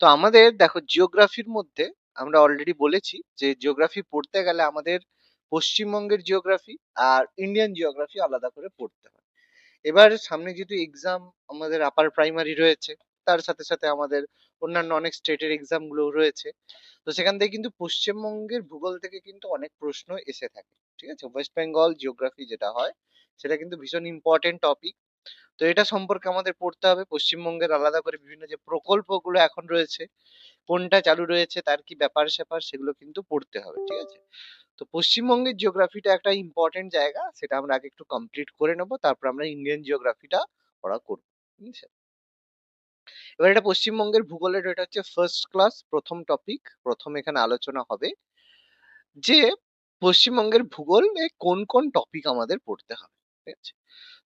তো আমাদের দেখো জিওগ্রাফির মধ্যে আমরা অলরেডি বলেছি যে জিওগ্রাফি পড়তে গেলে আমাদের পশ্চিমবঙ্গের জিওগ্রাফি আর ইন্ডিয়ান জিওগ্রাফি আলাদা করে পড়তে হয়। এবার সামনে যেহেতু এক্সাম আমাদের আপার প্রাইমারি রয়েছে, তার সাথে সাথে আমাদের অন্যান্য অনেক স্টেটের এক্সাম গুলো রয়েছে। তো সেখান থেকে কিন্তু পশ্চিমবঙ্গের ভূগোল থেকে কিন্তু অনেক প্রশ্ন এসে থাকে। ঠিক আছে, ওয়েস্ট বেঙ্গল জিওগ্রাফি যেটা হয় সেটা কিন্তু ভীষণ ইম্পর্টেন্ট টপিক। তো এটা সম্পর্কে আমাদের পড়তে হবে। পশ্চিমবঙ্গের আলাদা করে বিভিন্ন যে প্রকল্পগুলো এখন রয়েছে, কোনটা চালু রয়েছে, তার কি ব্যাপার স্যাপার, সেগুলো কিন্তু পড়তে হবে। ঠিক আছে, তো পশ্চিমবঙ্গের জিওগ্রাফিটা একটা ইম্পর্টেন্ট জায়গা, সেটা আমরা আগে একটু কমপ্লিট করে নেবো, তারপর আমরা ইন্ডিয়ান জিওগ্রাফিটা পড়া করবো। ঠিক আছে, এবার এটা পশ্চিমবঙ্গের ভূগোলের, এটা হচ্ছে ফার্স্ট ক্লাস প্রথম টপিক। প্রথম এখানে আলোচনা হবে যে পশ্চিমবঙ্গের ভূগোলে কোন কোন টপিক আমাদের পড়তে হবে। ঠিক আছে,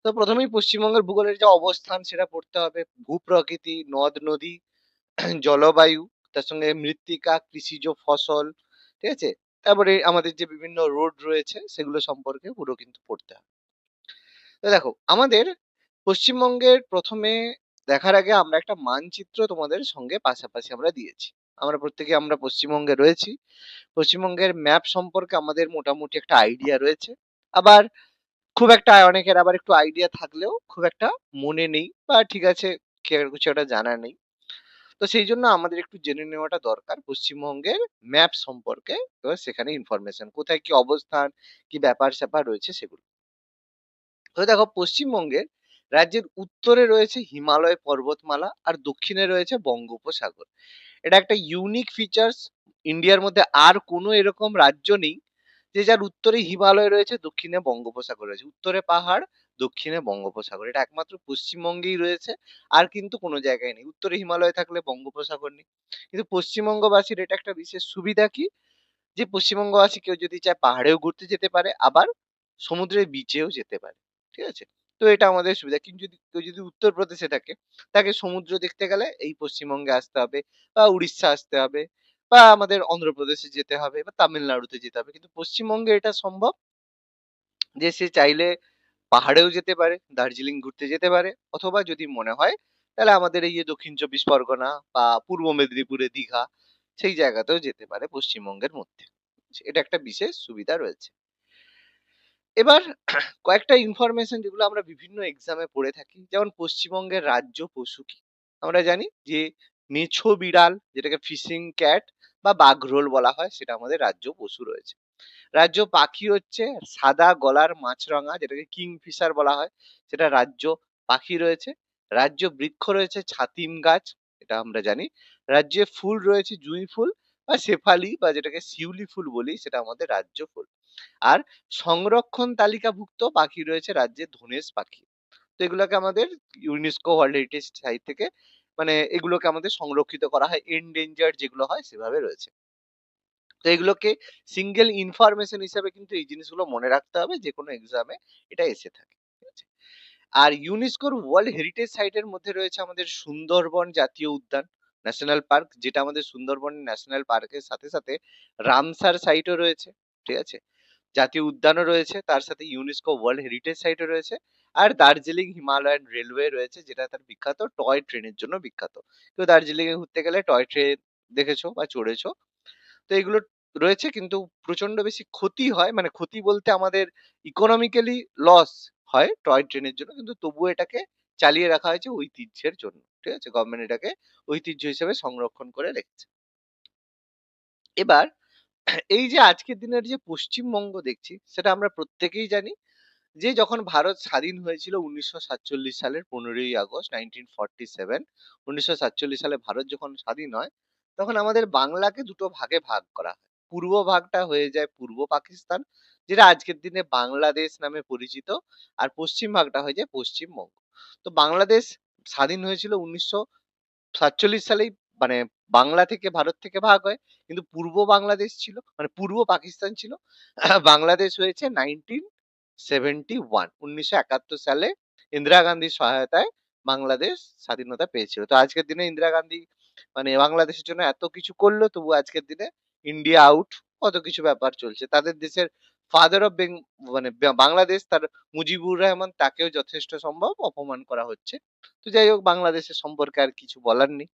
তো প্রথমেই পশ্চিমবঙ্গের ভূগোলের যে অবস্থান সেটা পড়তে হবে, ভূপ্রকৃতি, নদ নদী, জলবায়ু, তার সঙ্গে মৃত্তিকা, কৃষিজ ফসল। ঠিক আছে, তারপরে আমাদের যে বিভিন্ন রোড রয়েছে সেগুলো সম্পর্কে পুরো কিন্তু পড়তে হবে। তো দেখো আমাদের পশ্চিমবঙ্গের প্রথমে দেখার আগে আমরা একটা মানচিত্র তোমাদের সঙ্গে পাশাপাশি আমরা দিয়েছি। আমরা প্রত্যেকে আমরা পশ্চিমবঙ্গে রয়েছি, পশ্চিমবঙ্গের ম্যাপ সম্পর্কে আমাদের মোটামুটি একটা আইডিয়া রয়েছে। আবার খুব একটা অনেকের আবার একটু আইডিয়া থাকলেও খুব একটা মনে নেই, বা ঠিক আছে কিছু একটা জানা নেই। তো সেই জন্য আমাদের একটু জেনে নেওয়াটা দরকার পশ্চিমবঙ্গের ম্যাপ সম্পর্কে। তো সেখানে ইনফরমেশন কোথায় কি অবস্থান, কি ব্যাপার স্যাপার রয়েছে সেগুলো। তো দেখো পশ্চিমবঙ্গের রাজ্যের উত্তরে রয়েছে হিমালয় পর্বতমালা আর দক্ষিণে রয়েছে বঙ্গোপসাগর। এটা একটা ইউনিক ফিচার্স। ইন্ডিয়ার মধ্যে আর কোনো এরকম রাজ্য নেই যে যার উত্তরে হিমালয় রয়েছে, দক্ষিণে বঙ্গোপসাগর রয়েছে, উত্তরে পাহাড়, দক্ষিণে বঙ্গোপসাগর। এটা একমাত্র পশ্চিমবঙ্গেই রয়েছে, আর কিন্তু কোনো জায়গায় নেই। উত্তরে হিমালয় থাকলে বঙ্গোপসাগর নেই। কিন্তু পশ্চিমবঙ্গবাসীর এটা একটা বিশেষ সুবিধা কি, যে পশ্চিমবঙ্গবাসী কেউ যদি চায় পাহাড়েও ঘুরতে যেতে পারে, আবার সমুদ্রের বিচেও যেতে পারে। ঠিক আছে, তো এটা আমাদের সুবিধা। কিন্তু যদি কেউ যদি উত্তরপ্রদেশে থাকে, তাকে সমুদ্র দেখতে গেলে এই পশ্চিমবঙ্গে আসতে হবে, বা উড়িষ্যা আসতে হবে, বা আমাদের অন্ধ্রপ্রদেশে যেতে হবে, বা তামিলনাড়ুতে যেতে হবে। কিন্তু পশ্চিমবঙ্গে এটা সম্ভব যে সে চাইলে পাহাড়েও যেতে পারে, দার্জিলিং ঘুরতে যেতে পারে, অথবা যদি মনে হয় তাহলে আমাদের এই যে দক্ষিণ চব্বিশ পরগনা বা পূর্ব মেদিনীপুরে দীঘা, সেই জায়গাতেও যেতে পারে পশ্চিমবঙ্গের মধ্যে। এটা একটা বিশেষ সুবিধা রয়েছে। এবার কয়েকটা ইনফরমেশন যেগুলো আমরা বিভিন্ন এক্সামে পড়ে থাকি, যেমন পশ্চিমবঙ্গের রাজ্য পশু কি। আমরা জানি যে মেছো বিড়াল, যেটাকে ফিশিং ক্যাট বা বাঘরোল বলা হয়, সেটা আমাদের রাজ্য পশু রয়েছে। রাজ্য পাখি হচ্ছে সাদা গলার মাছরাঙা, যেটাকে কিংফিশার বলা হয়, সেটা রাজ্য পাখি রয়েছে। রাজ্য বৃক্ষ রয়েছে ছাতিম গাছ, এটা আমরা জানি। রাজ্যে ফুল রয়েছে জুঁই ফুল বা শেফালি, বা যেটাকে শিউলি ফুল বলি, সেটা আমাদের রাজ্য ফুল। আর সংরক্ষণ তালিকাভুক্ত পাখি রয়েছে রাজ্যে ধনেশ পাখি। তো এগুলোকে আমাদের ইউনেস্কো ওয়ার্ল্ড হেরিটেজ সাইট থেকে, মানে এগুলোকে আমাদের সংরক্ষিত করা হয়, এন্ডেঞ্জার্ড যেগুলো হয় সেভাবে রয়েছে। তো এগুলোকে সিঙ্গেল ইনফরমেশন হিসাবে কিন্তু এই জিনিসগুলো মনে রাখতে হবে, যে কোনো এক্সামে এটা এসে থাকে। ঠিক আছে, আর ইউনেস্কোর ওয়ার্ল্ড হেরিটেজ সাইটের মধ্যে রয়েছে আমাদের সুন্দরবন জাতীয় উদ্যান, ন্যাশনাল পার্ক, যেটা আমাদের সুন্দরবন ন্যাশনাল পার্কের সাথে সাথে রামসার সাইটও রয়েছে। ঠিক আছে, জাতীয় উদ্যানও রয়েছে, তার সাথে ইউনেস্কো ওয়ার্ল্ড হেরিটেজ সাইটও রয়েছে। আর দার্জিলিং হিমালয়ান রেলওয়ে রয়েছে, যেটা তার বিখ্যাত টয় ট্রেনের জন্য বিখ্যাত। তো দার্জিলিং এ ঘুরতে গেলে টয় ট্রেন দেখেছো বা চড়েছো। তো এগুলো রয়েছে, কিন্তু প্রচন্ড বেশি ক্ষতি হয়, মানে ক্ষতি বলতে আমাদের ইকোনমিক্যালি লস হয় টয় ট্রেনের জন্য, কিন্তু তবুও এটাকে চালিয়ে রাখা হয়েছে ঐতিহ্যের জন্য। ঠিক আছে, গভর্নমেন্ট এটাকে ঐতিহ্য হিসেবে সংরক্ষণ করে রেখেছে। এবার এই যে আজকের দিনের যে পশ্চিমবঙ্গ দেখছি, সেটা আমরা প্রত্যেকেই জানি যে যখন ভারত স্বাধীন হয়েছিল 1947 সালের 15ই আগস্ট 1947, 1947 সালে ভারত যখন স্বাধীন হয়, তখন আমাদের বাংলাকে দুটো ভাগে ভাগ করা হয়। পূর্ব ভাগটা হয়ে যায় পূর্ব পাকিস্তান, যেটা আজকের দিনে বাংলাদেশ নামে পরিচিত। আর পশ্চিম ভাগটা হয়ে যায় পশ্চিমবঙ্গ। তো বাংলাদেশ স্বাধীন হয়েছিল 1947 সালেই, মানে বাংলা থেকে, ভারত থেকে ভাগ হয়। কিন্তু পূর্ব বাংলাদেশ ছিল, মানে পূর্ব পাকিস্তান ছিল। বাংলাদেশ হয়েছে 1971 সালে ইন্দিরা গান্ধীর সহায়তায় বাংলাদেশ স্বাধীনতা পেয়েছিল। তো আজকের দিনে ইন্দিরা গান্ধী মানে বাংলাদেশের জন্য এত কিছু করলো, তবু আজকের দিনে ইন্ডিয়া আউট, কত কিছু ব্যাপার চলছে। তাদের দেশের ফাদার অফ মানে বাংলাদেশ, তার মুজিবুর রহমান, তাকেও যথেষ্ট সম্ভব অপমান করা হচ্ছে। তো যাই হোক, বাংলাদেশের সম্পর্কে আর কিছু বলার নেই।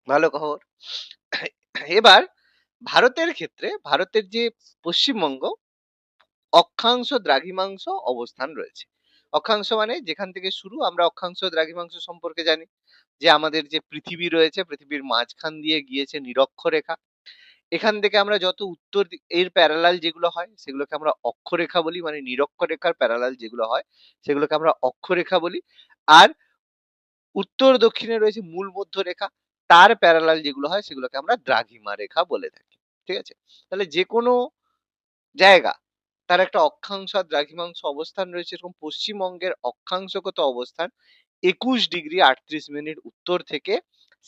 ভালো খবর। এবার ভারতের ক্ষেত্রে ভারতের যে পশ্চিমবঙ্গ অক্ষাংশ দ্রাঘিমাংশ অবস্থান রয়েছে। অক্ষাংশ মানে যেখান থেকে শুরু, আমরা অক্ষাংশ দ্রাঘিমাংশ সম্পর্কে জানি যে আমাদের যে পৃথিবী রয়েছে পৃথিবীর মাঝখান দিয়ে গিয়েছে নিরক্ষরেখা। এখান থেকে আমরা যত উত্তর এর প্যারালাল যেগুলো হয় সেগুলোকে আমরা অক্ষরেখা বলি, মানে নিরক্ষরেখার প্যারালাল যেগুলো হয় সেগুলোকে আমরা অক্ষরেখা বলি। আর উত্তর দক্ষিণে রয়েছে মূল মধ্যরেখা, তার প্যারালাল যেগুলো হয় সেগুলোকে আমরা দ্রাঘিমা রেখা বলে থাকি। ঠিক আছে, তাহলে যে কোনো জায়গা তার একটা অক্ষাংশ আর দ্রাঘিমাংশ অবস্থান রয়েছে, এরকম পশ্চিমবঙ্গের অক্ষাংশগত অবস্থান 21°38' উত্তর থেকে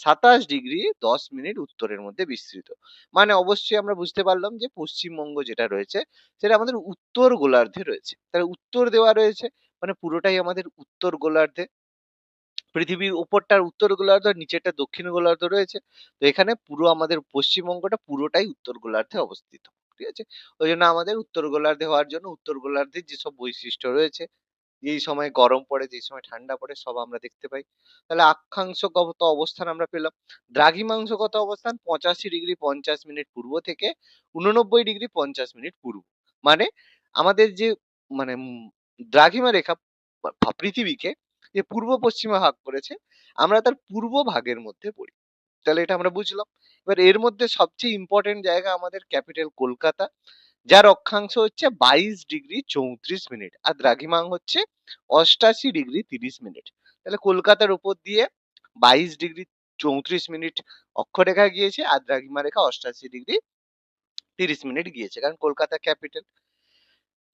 27°10' উত্তরের মধ্যে বিস্তৃত। মানে অবশ্যই আমরা বুঝতে পারলাম যে পশ্চিমবঙ্গ যেটা রয়েছে সেটা আমাদের উত্তর গোলার্ধে রয়েছে, তাহলে উত্তর দেওয়া রয়েছে মানে পুরোটাই আমাদের উত্তর গোলার্ধে। পৃথিবীর উপরটার উত্তর গোলার্ধ আর নিচেরটা দক্ষিণ গোলার্ধ রয়েছে। তো এখানে পুরো আমাদের পশ্চিমবঙ্গটা পুরোটাই উত্তর গোলার্ধে অবস্থিত। ঠিক আছে, ওই জন্য আমাদের উত্তর গোলার্ধে হওয়ার জন্য উত্তর গোলার্ধের যেসব বৈশিষ্ট্য রয়েছে, যেই সময় গরম পড়ে যেই সময় ঠান্ডা পড়ে সব আমরা দেখতে পাই। তাহলে অক্ষাংশগত অবস্থান আমরা পেলাম। দ্রাঘিমাংশগত অবস্থান 85°50' পূর্ব থেকে 89°50' পূর্ব। মানে আমাদের যে মানে দ্রাঘিমা রেখা পৃথিবীকে যে পূর্ব পশ্চিমে ভাগ করেছে, আমরা তার পূর্ব ভাগের মধ্যে পড়ি। তাহলে এটা আমরা বুঝলাম। এবার এর মধ্যে সবচেয়ে ইম্পর্টেন্ট জায়গা আমাদের ক্যাপিটাল কলকাতা, যার অক্ষাংশ হচ্ছে 22°34' আর দ্রাঘিমাংশ হচ্ছে 88°30'। তাহলে কলকাতার উপর দিয়ে 22°34' অক্ষরেখা গিয়েছে আর দ্রাঘিমা রেখা 88°30' গিয়েছে, কারণ কলকাতা ক্যাপিটাল।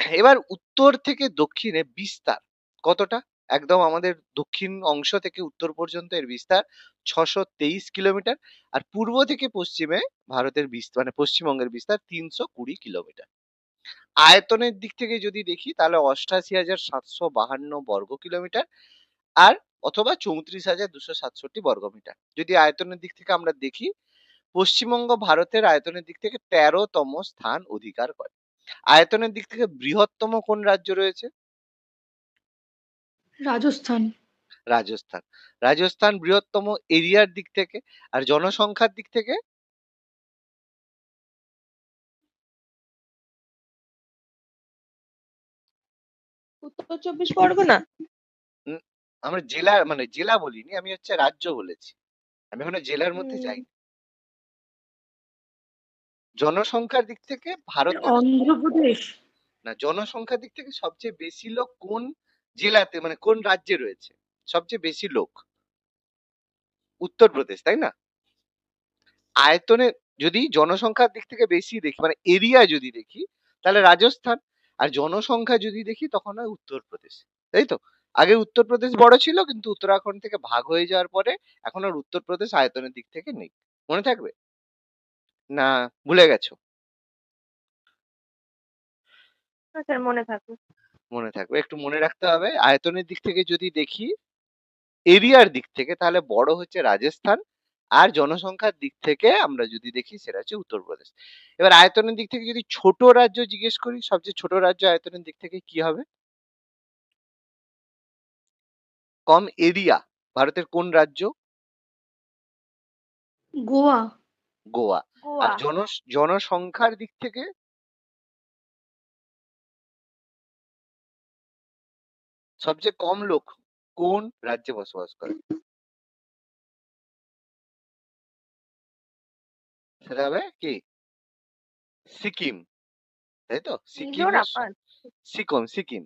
এবার উত্তর থেকে দক্ষিণে বিস্তার কতটা, একদম আমাদের দক্ষিণ অংশ থেকে উত্তর পর্যন্ত এর বিস্তার 623 কিলোমিটার। আর পূর্ব থেকে পশ্চিমে ভারতের বিস্তার মানে পশ্চিমবঙ্গের বিস্তার 320 কিলোমিটার। আয়তনের দিক থেকে যদি দেখি তাহলে 88,752 বর্গ কিলোমিটার আর অথবা 34,267 বর্গমিটার। যদি আয়তনের দিক থেকে আমরা দেখি, পশ্চিমবঙ্গ ভারতের আয়তনের দিক থেকে 13তম স্থান অধিকার করে। আয়তনের দিক থেকে বৃহত্তম কোন রাজ্য রয়েছে? রাজস্থান। রাজস্থান। রাজস্থান বৃহত্তম এরিয়ার দিক থেকে, আর জনসংখ্যার দিক থেকে উত্তর চব্বিশ পরগনা। উম, আমরা জেলা মানে জেলা বলিনি, আমি হচ্ছে রাজ্য বলেছি, আমি এখানে জেলার মধ্যে যাইনি। জনসংখ্যার দিক থেকে ভারতের অন্ধ্রপ্রদেশ। না, জনসংখ্যার দিক থেকে সবচেয়ে বেশি লোক কোন জেলাতে মানে কোন রাজ্যে রয়েছে? সবচেয়ে বেশি লোক উত্তরপ্রদেশ, তাই না? আয়তনে যদি জনসংখ্যার দিক থেকে বেশি দেখি মানে এরিয়া যদি দেখি তাহলে রাজস্থান, আর জনসংখ্যা যদি দেখি তখন হয় উত্তরপ্রদেশ। তাই তো, আগে উত্তরপ্রদেশ বড় ছিল কিন্তু উত্তরাখণ্ড থেকে ভাগ হয়ে যাওয়ার পরে এখন আর উত্তরপ্রদেশ আয়তনের দিক থেকে নেই। মনে থাকবে না ভুলে গেছো? স্যার মনে থাকবে। মনে থাকবে, একটু মনে রাখতে হবে। আয়তনের দিক থেকে যদি দেখি এরিয়ার দিক থেকে তাহলে বড় হচ্ছে রাজস্থান, আর জনসংখ্যার দিক থেকে আমরা যদি দেখি সেটা হচ্ছে উত্তরপ্রদেশ। এবার আয়তনের দিক থেকে যদি ছোট রাজ্য জিজ্ঞেস করি, সবচেয়ে ছোট রাজ্য আয়তনের দিক থেকে কি হবে? কম এরিয়া ভারতের কোন রাজ্য? গোয়া। গোয়া। আর গোয়া। জনসংখ্যার দিক থেকে সবচেয়ে কম লোক কোন রাজ্যে বসবাস করে? সেটা হবে কি সিকিম, তাই তো? সিকিমের মিজোরাম। সিকিম।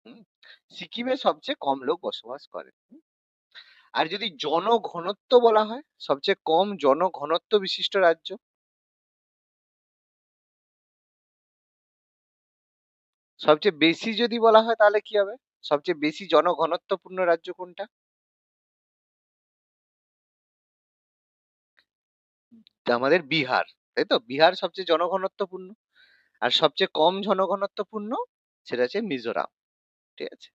হুম, সিকিমে সবচেয়ে কম লোক বসবাস করে। আর যদি জনঘনত্ব বলা হয়, সবচেয়ে কম জনঘনত্ব বিশিষ্ট রাজ্য? সবচেয়ে বেশি যদি বলা হয় তাহলে কি হবে? সবচেয়ে বেশি জনঘনত্বপূর্ণ রাজ্য কোনটা? আমাদের বিহার, তাই তো? বিহার সবচেয়ে জনঘনত্বপূর্ণ। আর সবচেয়ে কম জনঘনত্বপূর্ণ সেটা হচ্ছে মিজোরাম। ঠিক আছে,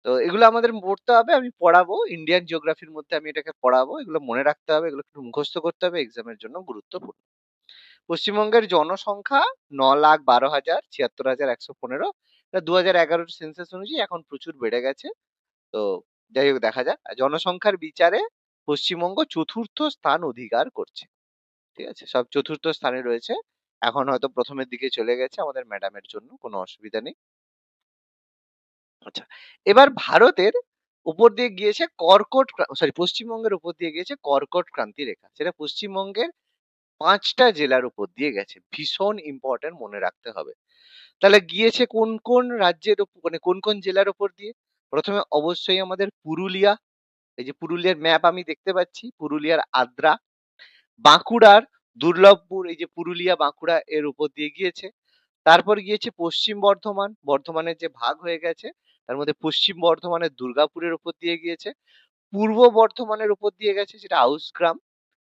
তো এগুলো আমাদের পড়তে হবে, আমি পড়াবো ইন্ডিয়ান জিওগ্রাফির মধ্যে, আমি এটাকে পড়াবো, এগুলো মনে রাখতে হবে, এগুলো একটু মুখস্থ করতে হবে, এক্সামের জন্য গুরুত্বপূর্ণ। পশ্চিমবঙ্গের জনসংখ্যা 9,12,76,115। 2011 সেন্সাস অনুযায়ী এখন প্রচুর বেড়ে গেছে। তো যাই হোক দেখা যাক। আর জনসংখ্যার বিচারে পশ্চিমবঙ্গ চতুর্থ স্থান অধিকার করছে। ঠিক আছে, সব চতুর্থ স্থানে রয়েছে। এখন হয়তো প্রথমের দিকে চলে গেছে আমাদের ম্যাডামের জন্য, কোনো অসুবিধা নেই। আচ্ছা, এবার ভারতের উপর দিয়ে গিয়েছে পশ্চিমবঙ্গের উপর দিয়ে গিয়েছে কর্কট ক্রান্তি রেখা, সেটা পশ্চিমবঙ্গের 5টা জেলার উপর দিয়ে গেছে। ভীষণ ইম্পর্টেন্ট, মনে রাখতে হবে। তাহলে গিয়েছে কোন কোন রাজ্যের মানে কোন কোন জেলার উপর দিয়ে? প্রথমে অবশ্যই আমাদের পুরুলিয়া, এই যে পুরুলিয়ার ম্যাপ আমি দেখতে পাচ্ছি, পুরুলিয়ার আদ্রা। বাঁকুড়ার দুর্লভপুর, এই যে পুরুলিয়া বাঁকুড়া এর উপর দিয়ে গিয়েছে। তারপর গিয়েছে পশ্চিম বর্ধমান, বর্ধমানের যে ভাগ হয়ে গেছে তার মধ্যে পশ্চিম বর্ধমানের দুর্গাপুরের উপর দিয়ে গিয়েছে। পূর্ব বর্ধমানের উপর দিয়ে গেছে, সেটা আউসগ্রাম,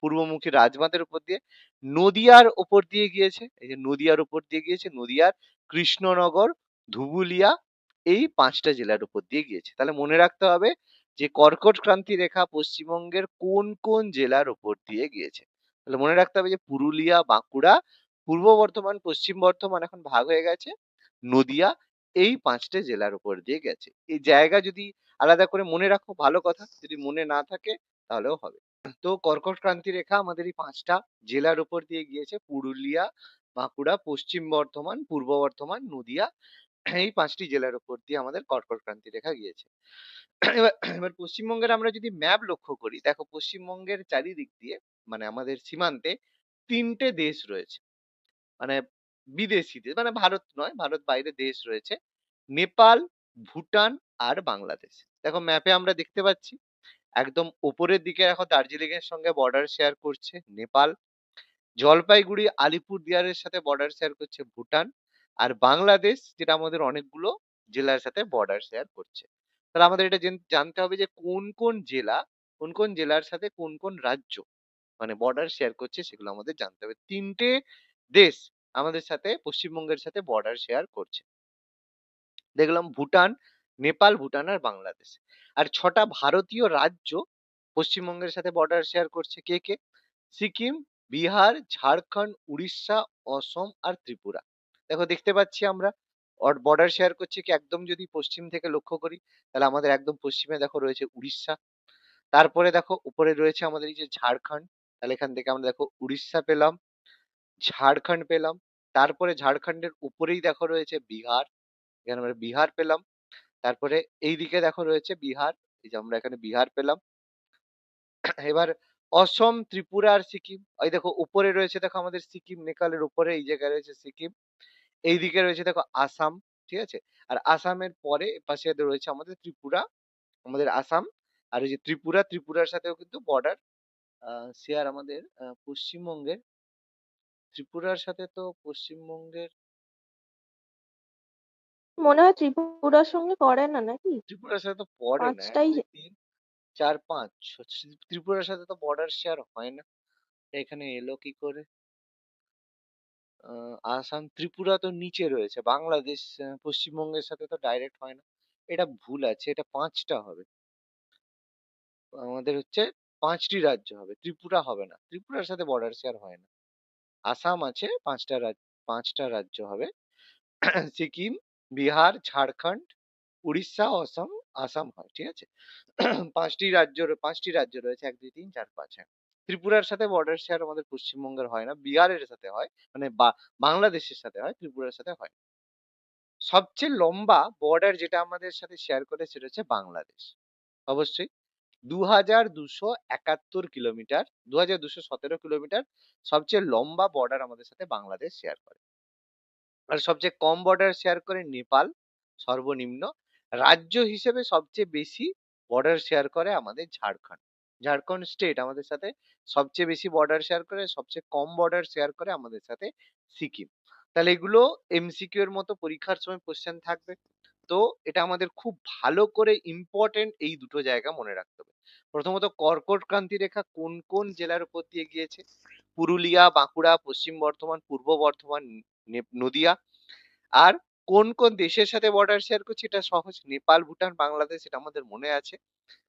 পূর্বমুখী রাজবাঁধের উপর দিয়ে। নদিয়ার উপর দিয়ে গিয়েছে, এই যে নদিয়ার উপর দিয়ে গিয়েছে, নদিয়ার কৃষ্ণনগর, ধুবুলিয়া, এই 5টা জেলার উপর দিয়ে গিয়েছে। তাহলে মনে রাখতে হবে যে কর্কট ক্রান্তি রেখা পশ্চিমবঙ্গের কোন কোন জেলার উপর দিয়ে গিয়েছে। তাহলে মনে রাখতে হবে যে পুরুলিয়া, বাঁকুড়া, পূর্ব বর্ধমান, পশ্চিম বর্ধমান এখন ভাগ হয়ে গেছে, নদিয়া, এই 5টে জেলার উপর দিয়ে গেছে। এই জায়গা যদি আলাদা করে মনে রাখো ভালো কথা, যদি মনে না থাকে তাহলেও হবে। তো কর্কট ক্রান্তি রেখা আমাদের এই 5টা জেলার উপর দিয়ে গিয়েছে, পুরুলিয়া, বাঁকুড়া, পশ্চিম বর্ধমান, পূর্ব বর্ধমান, নদিয়া, এই 5টি জেলার উপর দিয়ে আমাদের কর্কট ক্রান্তি রেখা গিয়েছে। এবার এবার পশ্চিমবঙ্গের আমরা যদি ম্যাপ লক্ষ্য করি, দেখো পশ্চিমবঙ্গের চারিদিক দিয়ে মানে আমাদের সীমান্তে 3টে দেশ রয়েছে, মানে বিদেশি দেশ, মানে ভারত নয়, ভারত বাইরে দেশ রয়েছে। নেপাল, ভুটান আর বাংলাদেশ। দেখো ম্যাপে আমরা দেখতে পাচ্ছি একদম উপরের দিকে দেখো দার্জিলিং এর সঙ্গে বর্ডার শেয়ার করছে নেপাল, জলপাইগুড়ি আলিপুরদুয়ারের সাথে বর্ডার শেয়ার করছে ভুটান, আর বাংলাদেশ যেটা আমাদের অনেকগুলো জেলার সাথে বর্ডার শেয়ার করছে। তাহলে আমাদের এটা জানতে হবে যে কোন কোন জেলা, কোন কোন জেলার সাথে কোন কোন রাজ্য মানে বর্ডার শেয়ার করছে, সেগুলো আমাদের জানতে হবে। 3টে দেশ আমাদের সাথে, পশ্চিমবঙ্গের সাথে বর্ডার শেয়ার করছে। দেখলাম ভুটান, নেপাল, ভুটান আর বাংলাদেশ। আর 6টা ভারতীয় রাজ্য পশ্চিমবঙ্গের সাথে বর্ডার শেয়ার করছে। কে কে? সিকিম, বিহার, ঝাড়খণ্ড, উড়িষ্যা, অসম আর ত্রিপুরা। দেখো দেখতে পাচ্ছি আমরা বর্ডার শেয়ার করছে কি, একদম যদি পশ্চিম থেকে লক্ষ্য করি তাহলে আমাদের একদম পশ্চিমে দেখো রয়েছে উড়িষ্যা। তারপরে দেখো উপরে রয়েছে আমাদের এই যে ঝাড়খণ্ড, তাহলে এখান থেকে আমরা দেখো উড়িষ্যা পেলাম, ঝাড়খণ্ড পেলাম। তারপরে ঝাড়খণ্ডের উপরেই দেখো রয়েছে বিহার, এখানে আমরা বিহার পেলাম। তারপরে এইদিকে দেখো রয়েছে বিহার, এই যে আমরা এখানে বিহার পেলাম। এবার অসম, ত্রিপুরা আর সিকিম, এই দেখো উপরে রয়েছে, দেখো আমাদের সিকিম, নেপালের উপরে এই জায়গায় রয়েছে সিকিম। এইদিকে রয়েছে দেখো আসাম, ঠিক আছে। আর আসামের পরে পাশে রয়েছে আমাদের ত্রিপুরা, আমাদের আসাম। আর এই যে ত্রিপুরা, ত্রিপুরার সাথেও কিন্তু বর্ডার শেয়ার আমাদের পশ্চিমবঙ্গের, ত্রিপুরার সাথে তো পশ্চিমবঙ্গের, মনে হয় ত্রিপুরার সঙ্গে করে না নাকি? ত্রিপুরার সাথে তো পড়ে না। এক 5টাই দুই তিন চার পাঁচ, ত্রিপুরার সাথে তো বর্ডার শেয়ার হয় না। এখানে এলো কি করে? আসাম, ত্রিপুরা তো নিচে রয়েছে, বাংলাদেশ পশ্চিমবঙ্গের সাথে তো ডাইরেক্ট হয় না। এটা ভুল আছে, এটা 5টা হবে। আমাদের হচ্ছে 5টি রাজ্য হবে, ত্রিপুরা হবে না, ত্রিপুরার সাথে বর্ডার শেয়ার হয় না। আসাম আছে, 5টা রাজ্য হবে। সিকিম, বিহার, ঝাড়খণ্ড, উড়িষ্যা, অসম, আসাম হয়, ঠিক আছে। 5টি রাজ্য রয়েছে, 1 2 3 4 5, হ্যাঁ। ত্রিপুরার সাথে বর্ডার শেয়ার আমাদের পশ্চিমবঙ্গের হয় না, বিহারের সাথে হয়, মানে বাংলাদেশের সাথে হয়, ত্রিপুরার সাথে হয় না। সবচেয়ে লম্বা বর্ডার যেটা আমাদের সাথে শেয়ার করে সেটা হচ্ছে বাংলাদেশ, অবশ্যই। 2271 কিলোমিটার, 2217 কিলোমিটার সবচেয়ে লম্বা বর্ডার আমাদের সাথে বাংলাদেশ শেয়ার করে। আর সবচেয়ে কম বর্ডার শেয়ার করে নেপাল, সর্বনিম্ন। রাজ্য হিসেবে সবচেয়ে বেশি বর্ডার শেয়ার করে আমাদের ঝাড়খণ্ড, ঝাড়খণ্ড স্টেট আমাদের সাথে সবচেয়ে বেশি বর্ডার শেয়ার করে। সবচেয়ে কম বর্ডার শেয়ার করে আমাদের সাথে সিকিম। তাহলে এগুলো এমসিকিউ এর মতো পরীক্ষার সময় কোশ্চেন থাকবে। তো এটা আমাদের খুব ভালো করে ইম্পর্টেন্ট, এই দুটো জায়গা মনে রাখতে হবে। প্রথমত কর্কট ক্রান্তি রেখা কোন কোন জেলার উপর দিয়ে গিয়েছে? পুরুলিয়া, বাঁকুড়া, পশ্চিম বর্ধমান, পূর্ব বর্ধমান, নদিয়া। আর কোন কোন দেশের সাথে বর্ডার শেয়ার করছে? এটা সহজ, নেপাল, ভুটান, বাংলাদেশ, এটা আমাদের মনে আছে।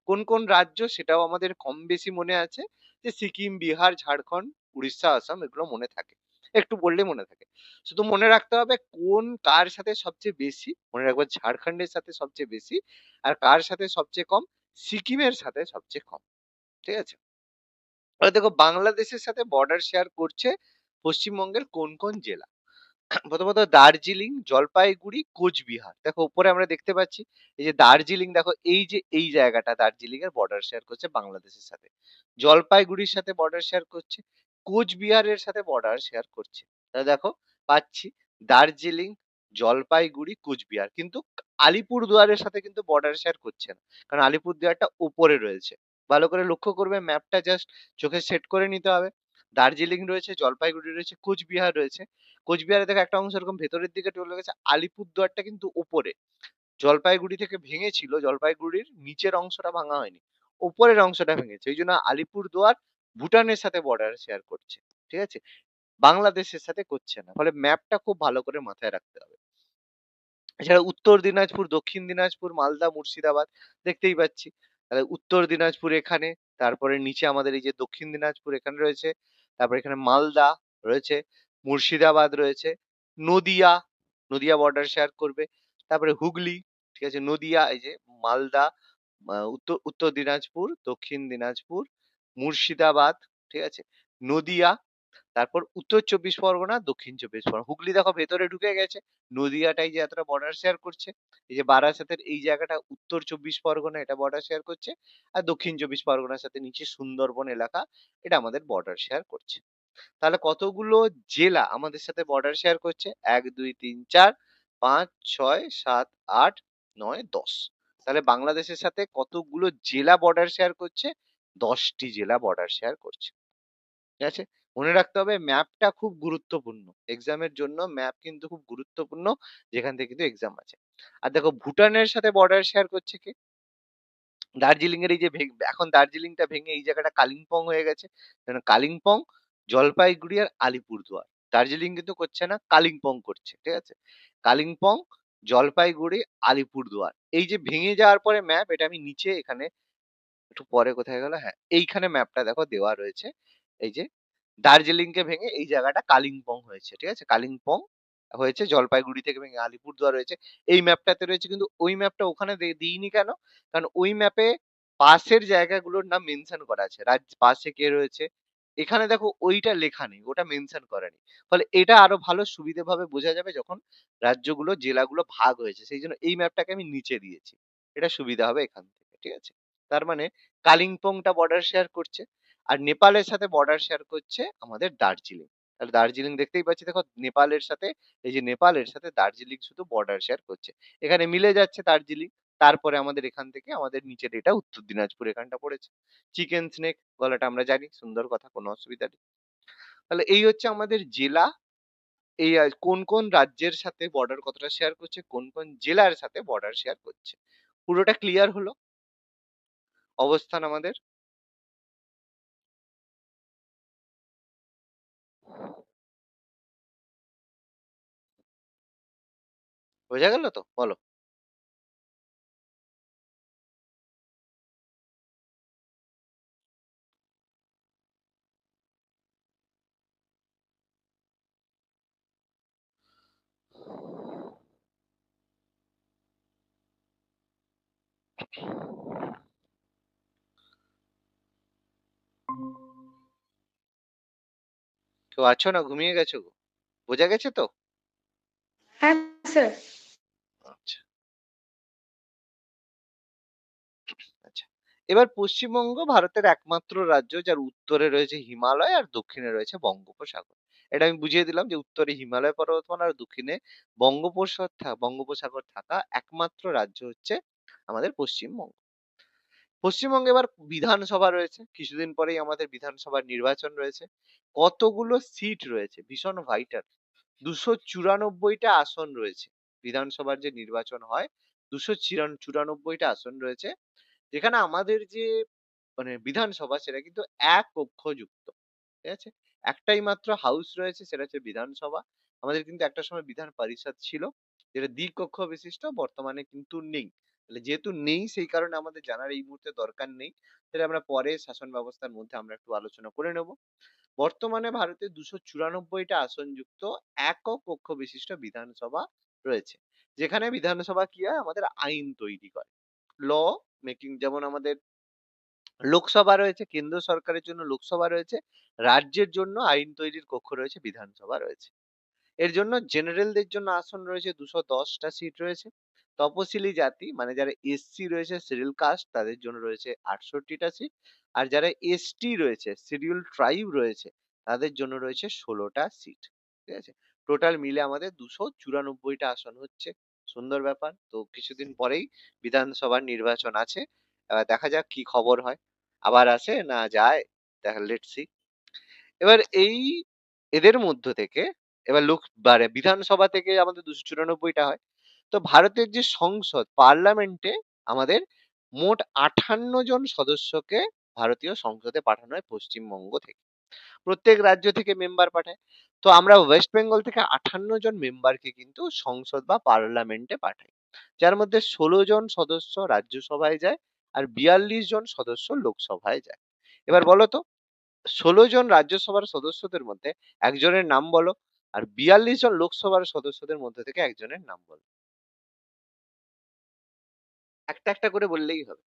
কোন কোন রাজ্য সেটাও আমাদের কম বেশি মনে আছে, যে সিকিম, বিহার, ঝাড়খণ্ড, উড়িষ্যা, আসাম, এগুলো মনে থাকে, একটু বললে মনে থাকে। শুধু মনে রাখতে হবে কোন কার সাথে সবচেয়ে বেশি, মনে রাখবো ঝাড়খণ্ডের সাথে সবচেয়ে বেশি, আর কার সাথে সবচেয়ে কম? সিকিমের সাথে সবচেয়ে কম, ঠিক আছে? এবার দেখো বাংলাদেশের সাথে বর্ডার শেয়ার করছে পশ্চিমবঙ্গের কোন কোন জেলা। প্রথমত দার্জিলিং, জলপাইগুড়ি, কোচবিহার। দেখো উপরে আমরা দেখতে পাচ্ছি এই যে দার্জিলিং, দেখো এই যে এই জায়গাটা দার্জিলিং এর বর্ডার শেয়ার করছে বাংলাদেশের সাথে। জলপাইগুড়ির সাথে বর্ডার শেয়ার করছে, কোচবিহারের সাথে বর্ডার শেয়ার করছে। তাহলে দেখো পাচ্ছি দার্জিলিং, জলপাইগুড়ি, কোচবিহার, কিন্তু আলিপুরদুয়ারের সাথে কিন্তু বর্ডার শেয়ার করছে না, কারণ আলিপুরদুয়ারটা উপরে রয়েছে। ভালো করে লক্ষ্য করবে, ম্যাপটা জাস্ট চোখে সেট করে নিতে হবে। দার্জিলিং রয়েছে, জলপাইগুড়ি রয়েছে, কোচবিহার রয়েছে। কোচবিহারে দেখো একটা অংশ এরকম ভেতরের দিকে চলে গেছে, আলিপুরদুয়ারটা কিন্তু উপরে। জলপাইগুড়ি থেকে ভেঙেছিল, জলপাইগুড়ির নিচের অংশটা ভাঙা হয়নি, উপরের অংশটা ভেঙেছে, এই জন্য আলিপুরদুয়ার ভুটানের সাথে বর্ডার শেয়ার করছে। ঠিক আছে, বাংলাদেশের সাথে করছে না, ফলে ম্যাপটা খুব ভালো করে মাথায় রাখতে হবে। এছাড়া উত্তর দিনাজপুর, দক্ষিণ দিনাজপুর, মালদা, মুর্শিদাবাদ দেখতেই পাচ্ছি। তাহলে উত্তর দিনাজপুর এখানে, তারপরে নিচে আমাদের এই যে দক্ষিণ দিনাজপুর এখানে রয়েছে, তারপরে এখানে মালদা রয়েছে, মুর্শিদাবাদ রয়েছে, নদিয়া, নদিয়া বর্ডার শেয়ার করবে, তারপরে হুগলি, ঠিক আছে, নদিয়া, এই যে মালদা, উত্তর উত্তর দিনাজপুর, দক্ষিণ দিনাজপুর, মুর্শিদাবাদ, ঠিক আছে, নদিয়া, তারপর উত্তর চব্বিশ পরগনা, দক্ষিণ চব্বিশ পরগনা। হুগলি দেখো ভেতরে ঢুকে গেছে, নদিয়াটাই যে এতটা বর্ডার শেয়ার করছে। এই যে বারাসাতের এই জায়গাটা উত্তর চব্বিশ পরগনা, এটা বর্ডার শেয়ার করছে। আর দক্ষিণ চব্বিশ পরগনার সাথে নিচে সুন্দরবন এলাকা, এটা আমাদের বর্ডার শেয়ার করছে। তাহলে কতগুলো জেলা আমাদের সাথে বর্ডার শেয়ার করছে? 1 2 3 4 5 6 7 8 9 10। তাহলে বাংলাদেশের সাথে কতগুলো জেলা বর্ডার শেয়ার করছে? 10টি জেলা বর্ডার শেয়ার করছে। ঠিক আছে, মনে রাখতে হবে ম্যাপটা খুব গুরুত্বপূর্ণ, এক্সামের জন্য ম্যাপ কিন্তু খুব গুরুত্বপূর্ণ, যেখান থেকে কিন্তু এক্সাম আছে। আর দেখো ভুটানের সাথে বর্ডার শেয়ার করছে কে? দার্জিলিং এর এই যে এখন দার্জিলিংটা ভেঙে এই জায়গাটা কালিম্পং হয়ে গেছে, কারণ কালিম্পং, জলপাইগুড়ি আর আলিপুরদুয়ার। দার্জিলিং কিন্তু করছে না, কালিম্পং করছে। ঠিক আছে, কালিম্পং, জলপাইগুড়ি, আলিপুরদুয়ার, এই যে ভেঙে যাওয়ার পরে ম্যাপ, এটা আমি নিচে এখানে একটু পরে কোথায় গেল, হ্যাঁ এইখানে ম্যাপটা দেখো দেওয়া রয়েছে। এই যে দার্জিলিংকে ভেঙে এই জায়গাটা কালিম্পং হয়েছে। ঠিক আছে, কালিম্পং হয়েছে, জলপাইগুড়ি থেকে ভেঙে আলিপুরদুয়ার হয়েছে, এই ম্যাপটাতে রয়েছে। কিন্তু ওই ম্যাপটা ওখানে দিইনি কেন? কারণ ওই ম্যাপে পাশের জায়গাগুলোর নাম মেনশন করা আছে, রাজ্য পাশে কে রয়েছে, এখানে দেখো ওইটা লেখা নেই, ওটা মেনশন করা নেই। ফলে এটা আরো ভালো সুবিধেভাবে বোঝা যাবে যখন রাজ্যগুলো জেলাগুলো ভাগ হয়েছে, সেই জন্য এই ম্যাপটাকে আমি নিচে দিয়েছি, এটা সুবিধা হবে এখান থেকে। ঠিক আছে, তার মানে কালিম্পংটা বর্ডার শেয়ার করছে, আর নেপালের সাথে বর্ডার শেয়ার করছে আমাদের দার্জিলিং। তাহলে দার্জিলিং দেখতেই পাচ্ছি, দেখো নেপালের সাথে, এই যে নেপালের সাথে দার্জিলিং শুধু বর্ডার শেয়ার করছে, এখানে মিলে যাচ্ছে দার্জিলিং। তারপরে আমাদের এখান থেকে আমাদের নিচের এটা উত্তর দিনাজপুর এখানটা পড়েছে। চিকেন স্নেক গলাটা আমরা জানি, সুন্দর কথা, কোনো অসুবিধা নেই। তাহলে এই হচ্ছে আমাদের জেলা, এই কোন কোন রাজ্যের সাথে বর্ডার কতটা শেয়ার করছে, কোন কোন জেলার সাথে বর্ডার শেয়ার করছে, পুরোটা ক্লিয়ার হলো অবস্থান আমাদের। বোঝা গেল তো, বলো। কেউ আছো না, ঘুমিয়ে গেছো গো? বোঝা গেছে তো? হ্যাঁ স্যার। আচ্ছা, আচ্ছা। এবার পশ্চিমবঙ্গ ভারতের একমাত্র রাজ্য যার উত্তরে রয়েছে হিমালয় আর দক্ষিণে রয়েছে বঙ্গোপসাগর। এটা আমি বুঝিয়ে দিলাম যে উত্তরে হিমালয় পর্বতমালা আর দক্ষিণে বঙ্গোপসাগর থাকা একমাত্র রাজ্য হচ্ছে আমাদের পশ্চিমবঙ্গ। পশ্চিমবঙ্গে এবার বিধানসভা রয়েছে, কিছুদিন পরেই আমাদের বিধানসভার নির্বাচন রয়েছে। কতগুলো সিট রয়েছে ভীষণ ভাইটাল, 294টা আসন রয়েছে। বিধানসভার যে নির্বাচন হয়, 294টা আসন রয়েছে, যেখানে আমাদের যে মানে বিধানসভা সেটা কিন্তু এক কক্ষযুক্ত। ঠিক আছে, একটাই মাত্র হাউস রয়েছে, সেটা হচ্ছে বিধানসভা। আমাদের কিন্তু একটা সময় বিধান পরিষদ ছিল, যেটা দ্বিকক্ষ বিশিষ্ট, বর্তমানে কিন্তু নেই। তাহলে যেহেতু নেই, সেই কারণে আমাদের জানার এই মুহূর্তে দরকার নেই, সেটা আমরা পরে শাসন ব্যবস্থার মধ্যে আমরা একটু আলোচনা করে নেব। বর্তমানে ভারতে 294টা আসন যুক্ত একক কক্ষ বিশিষ্ট বিধানসভা রয়েছে, যেখানে বিধানসভা কি হয়, আমাদের আইন তৈরি করে, ল মেকিং, যেমন আমাদের লোকসভা রয়েছে, কেন্দ্র সরকারের জন্য লোকসভা রয়েছে, রাজ্যের জন্য আইন তৈরির কক্ষ রয়েছে, বিধানসভা রয়েছে। এর জন্য জেনারেলদের জন্য আসন রয়েছে 210টা সিট রয়েছে। তপশিলি জাতি মানে যারা এসসি রয়েছে, শিডিউল কাস্ট, তাদের জন্য রয়েছে 68টা সিট। আর যারা এসটি রয়েছে, শিডিউল ট্রাইব রয়েছে, তাদের জন্য রয়েছে 16টা সিট। ঠিক আছে, টোটাল মিলে আমাদের 294টা আসন হচ্ছে। সুন্দর ব্যাপার। তো কিছুদিন পরেই বিধানসভার নির্বাচন আছে। এবার দেখা যাক কি খবর হয়, আবার আসে না যায়, দেখা, লেটস সি। এবার এদের মধ্য থেকে এবার বিধানসভা থেকে আমাদের 294টা হয়। তো ভারতের যে সংসদ, পার্লামেন্টে আমাদের মোট 58 জন সদস্যকে ভারতীয় সংসদে পাঠানো হয় পশ্চিমবঙ্গ থেকে। প্রত্যেক রাজ্য থেকে মেম্বার পাঠায়। তো আমরা ওয়েস্ট বেঙ্গল থেকে 58 জন মেম্বারকে কিন্তু সংসদ বা পার্লামেন্টে পাঠাই, যার মধ্যে 16 জন সদস্য রাজ্যসভায় যায় আর 42 জন সদস্য লোকসভায় যায়। এবার বলো তো, 16 জন রাজ্যসভার সদস্যদের মধ্যে একজনের নাম বলো, আর 42 জন লোকসভার সদস্যদের মধ্যে থেকে একজনের নাম বলো। একটা একটা করে বললেই হবে,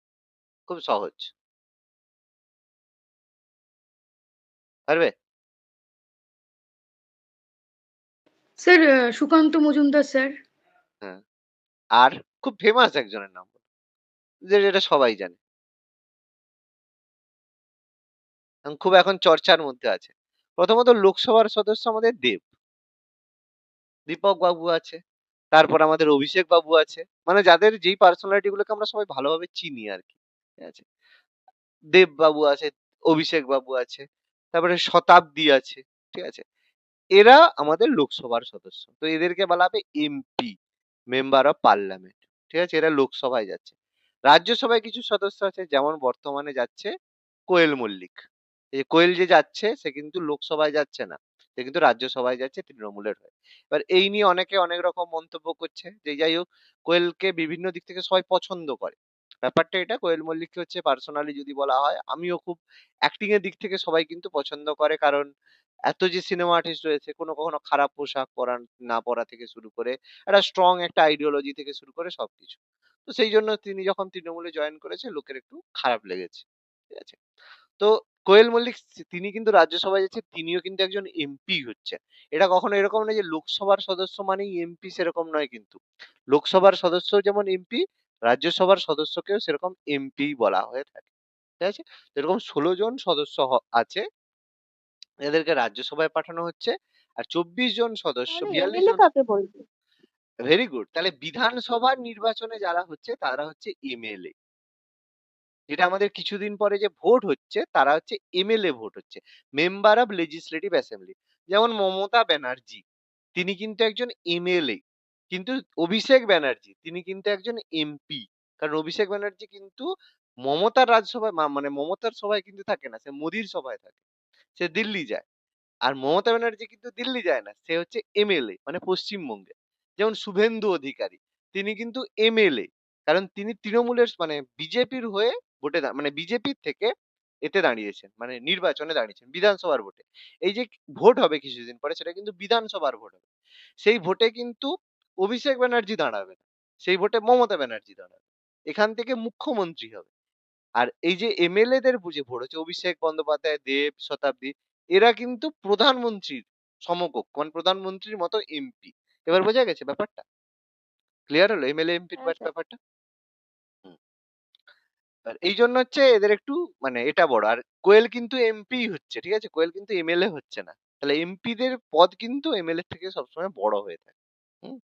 খুব সহজ। পারবে? Sir Sukanta Majumdar sir. হ্যাঁ। আর খুব ফেমাস একজনের নাম বলো, যেটা সবাই জানে, এবং খুব এখন চর্চার মধ্যে আছে। প্রথমত লোকসভার সদস্য আমাদের দীপক বাবু আছে। তারপর আমাদের অভিষেক বাবু আছে, মানে যাদের যেই পার্সোনালিটি গুলোকে আমরা সবাই ভালোভাবে চিনি আর কি। ঠিক আছে, দেব বাবু আছে, অভিষেক বাবু আছে, তারপরে শতাব্দী আছে। ঠিক আছে, এরা আমাদের লোকসভার সদস্য। তো এদেরকে বলা হবে এমপি, মেম্বার অফ পার্লামেন্ট। ঠিক আছে, এরা লোকসভায় যাচ্ছে। রাজ্যসভায় কিছু সদস্য আছে, যেমন বর্তমানে যাচ্ছে কোয়েল মল্লিক। এই যে কোয়েল যে যাচ্ছে, সে কিন্তু লোকসভায় যাচ্ছে না, সে কিন্তু রাজ্যসভায় যাচ্ছে তৃণমূলের হয়ে। এবার এই নিয়ে অনেকে অনেক রকম মন্তব্য করছে, যে যাই হোক, কোয়েলকে বিভিন্ন দিক থেকে সবাই পছন্দ করে। ব্যাপারটা এটা, কোয়েল মল্লিককে হচ্ছে পার্সোনালি যদি বলা হয়, আমিও খুব অ্যাক্টিং এর দিক থেকে সবাই কিন্তু পছন্দ করে, কারণ এত যে সিনেমা আর্টিস্ট রয়েছে, কোনো কখনো খারাপ পোশাক পরা না পরা থেকে শুরু করে একটা স্ট্রং একটা আইডিওলজি থেকে শুরু করে সবকিছু। তো সেই জন্য তিনি যখন তৃণমূলে জয়েন করেছে, লোকের একটু খারাপ লেগেছে। ঠিক আছে, তো কোয়েল মল্লিক তিনি কিন্তু রাজ্যসভায় যাচ্ছে, তিনিও কিন্তু একজন এমপি হচ্ছে। এটা কখনো এরকম নয় যে লোকসভার সদস্য মানেই এমপি, সেরকম নয় কিন্তু। লোকসভার সদস্য যেমন এমপি, রাজ্যসভার সদস্যকেও সেরকম এমপি বলা হয়ে থাকে। ঠিক আছে, তো এরকম 16 জন সদস্য আছে, এদেরকে রাজ্যসভায় পাঠানো হচ্ছে। আর 24 জন সদস্য, তাহলে 42 এমএলএ জন কাকে বলবি? ভেরি গুড, তাহলে বিধানসভার নির্বাচনে যারা হচ্ছে তারা হচ্ছে এমএলএ। যেটা আমাদের কিছুদিন পরে যে ভোট হচ্ছে, তারা হচ্ছে এমএলএ ভোট হচ্ছে, মেম্বার অফ লেজিসলেটিভ অ্যাসেম্বলি। যেমন মমতা ব্যানার্জি, তিনি কিন্তু একজন এমএলএ, কিন্তু অভিষেক ব্যানার্জি তিনি কিন্তু একজন এমপি। কারণ অভিষেক ব্যানার্জি কিন্তু মমতার রাজসভায় মানে মমতার সভায় কিন্তু থাকে না, সে মোদির সভায় থাকে, সে দিল্লি যায়। আর মমতা ব্যানার্জি কিন্তু দিল্লি যায় না, সে হচ্ছে এমএলএ, মানে পশ্চিমবঙ্গে। যেমন শুভেন্দু অধিকারী, তিনি কিন্তু এমএলএ, কারণ তিনি তৃণমূলের মানে বিজেপির হয়ে ভোটে মানে বিজেপির থেকে এতে দাঁড়িয়েছেন, মানে নির্বাচনে দাঁড়িয়েছেন বিধানসভার ভোটে। এই যে ভোট হবে কিছুদিন পরে, সেটা কিন্তু বিধানসভার ভোট হবে। সেই ভোটে কিন্তু অভিষেক ব্যানার্জি দাঁড়াবে না, সেই ভোটে মমতা ব্যানার্জি দাঁড়াবে, এখান থেকে মুখ্যমন্ত্রী হবে। আর এই যে এমএলএ দের বুঝে ভোট হচ্ছে, অভিষেক বন্দ্যোপাধ্যায়, দেব, শতাব্দী, এরা কিন্তু প্রধানমন্ত্রীর সমকক্ষ, মানে প্রধানমন্ত্রীর মতো এমপি। এবার বোঝা গেছে ব্যাপারটা? ক্লিয়ার হলো এমএলএ এমপির হ্যাঁ স্যার। ব্যাপারটা? হুম। আর এই জন্য হচ্ছে এদের একটু মানে এটা বড়। আর কোয়েল কিন্তু এমপি হচ্ছে, ঠিক আছে, কোয়েল কিন্তু এমএলএ হচ্ছে না। তাহলে এমপিদের পদ কিন্তু এমএলএ থেকে সবসময় বড় হয়ে থাকে। হুম,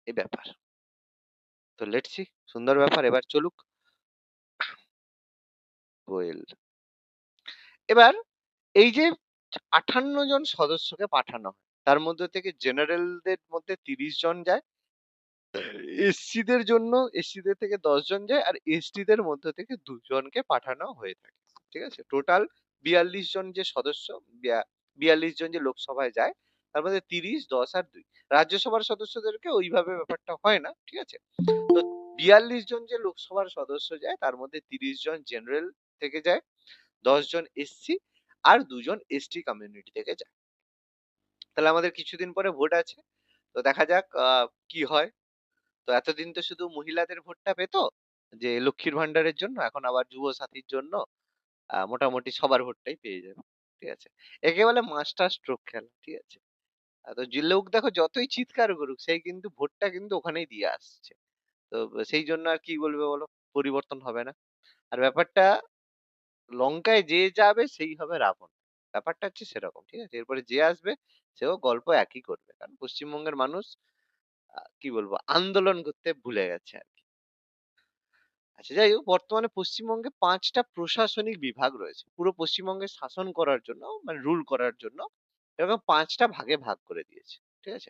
এই ব্যাপার। তো লেটস সি, সুন্দর ব্যাপার, এবার চলুক। কোয়েল, এবার এই যে 58 জন সদস্যকে পাঠানো হয়, তার মধ্যে থেকে জেনারেলদের মধ্যে 30 জন যায়, এসসিদের থেকে 10 জন যায়, আর এসটি দের মধ্যে থেকে 2 জনকে পাঠানো হয়ে থাকে। ঠিক আছে, টোটাল 42 জন যে সদস্য, 42 জন যে লোকসভায় যায়, তার মধ্যে 30, 10 আর 2 রাজ্যসভার সদস্যদেরকে ওইভাবে ব্যাপারটা হয় না। ঠিক আছে, তো 42 জন যে লোকসভার সদস্য যায়, তার মধ্যে 30 জন জেনারেল থেকে যায়, 10 জন এসসি, আর 2 জন এসটি কমিউনিটি থেকে যায়। তাহলে আমাদের কিছুদিন পরে ভোট আছে, তো দেখা যাক কি হয়। তো এতদিন তো শুধু মহিলাদের ভোটটা পেতো, যে লক্ষ্মীর ভান্ডারের জন্য এখন আবার যুব সাথীর জন্য মোটামুটি সবার ভোটটাই পেয়ে যাবে। ঠিক আছে? একে বলে মাস্টার স্ট্রোক খেলা। ঠিক আছে? তো যে লোক দেখো যতই চিৎকার করুক সেই কিন্তু ভোটটা কিন্তু ওখানেই দিয়ে আসছে। তো সেই জন্য আর কি বলবে বলো? পরিবর্তন হবে না। আর ব্যাপারটা লঙ্কায় যে যাবে সেই হবে রাবণ। ব্যাপারটা হচ্ছে সেরকম। ঠিক আছে? এরপরে যে আসবে সেও গল্প একই করবে। কারণ পশ্চিমবঙ্গের মানুষ কি বলবো আন্দোলন করতে ভুলে গেছে আরকি। আচ্ছা যাই হোক বর্তমানে পশ্চিমবঙ্গে ৫ টা প্রশাসনিক বিভাগ রয়েছে। পুরো পশ্চিমবঙ্গে শাসন করার জন্য মানে রুল করার জন্য এরকম ৫ টা ভাগে ভাগ করে দিয়েছে। ঠিক আছে?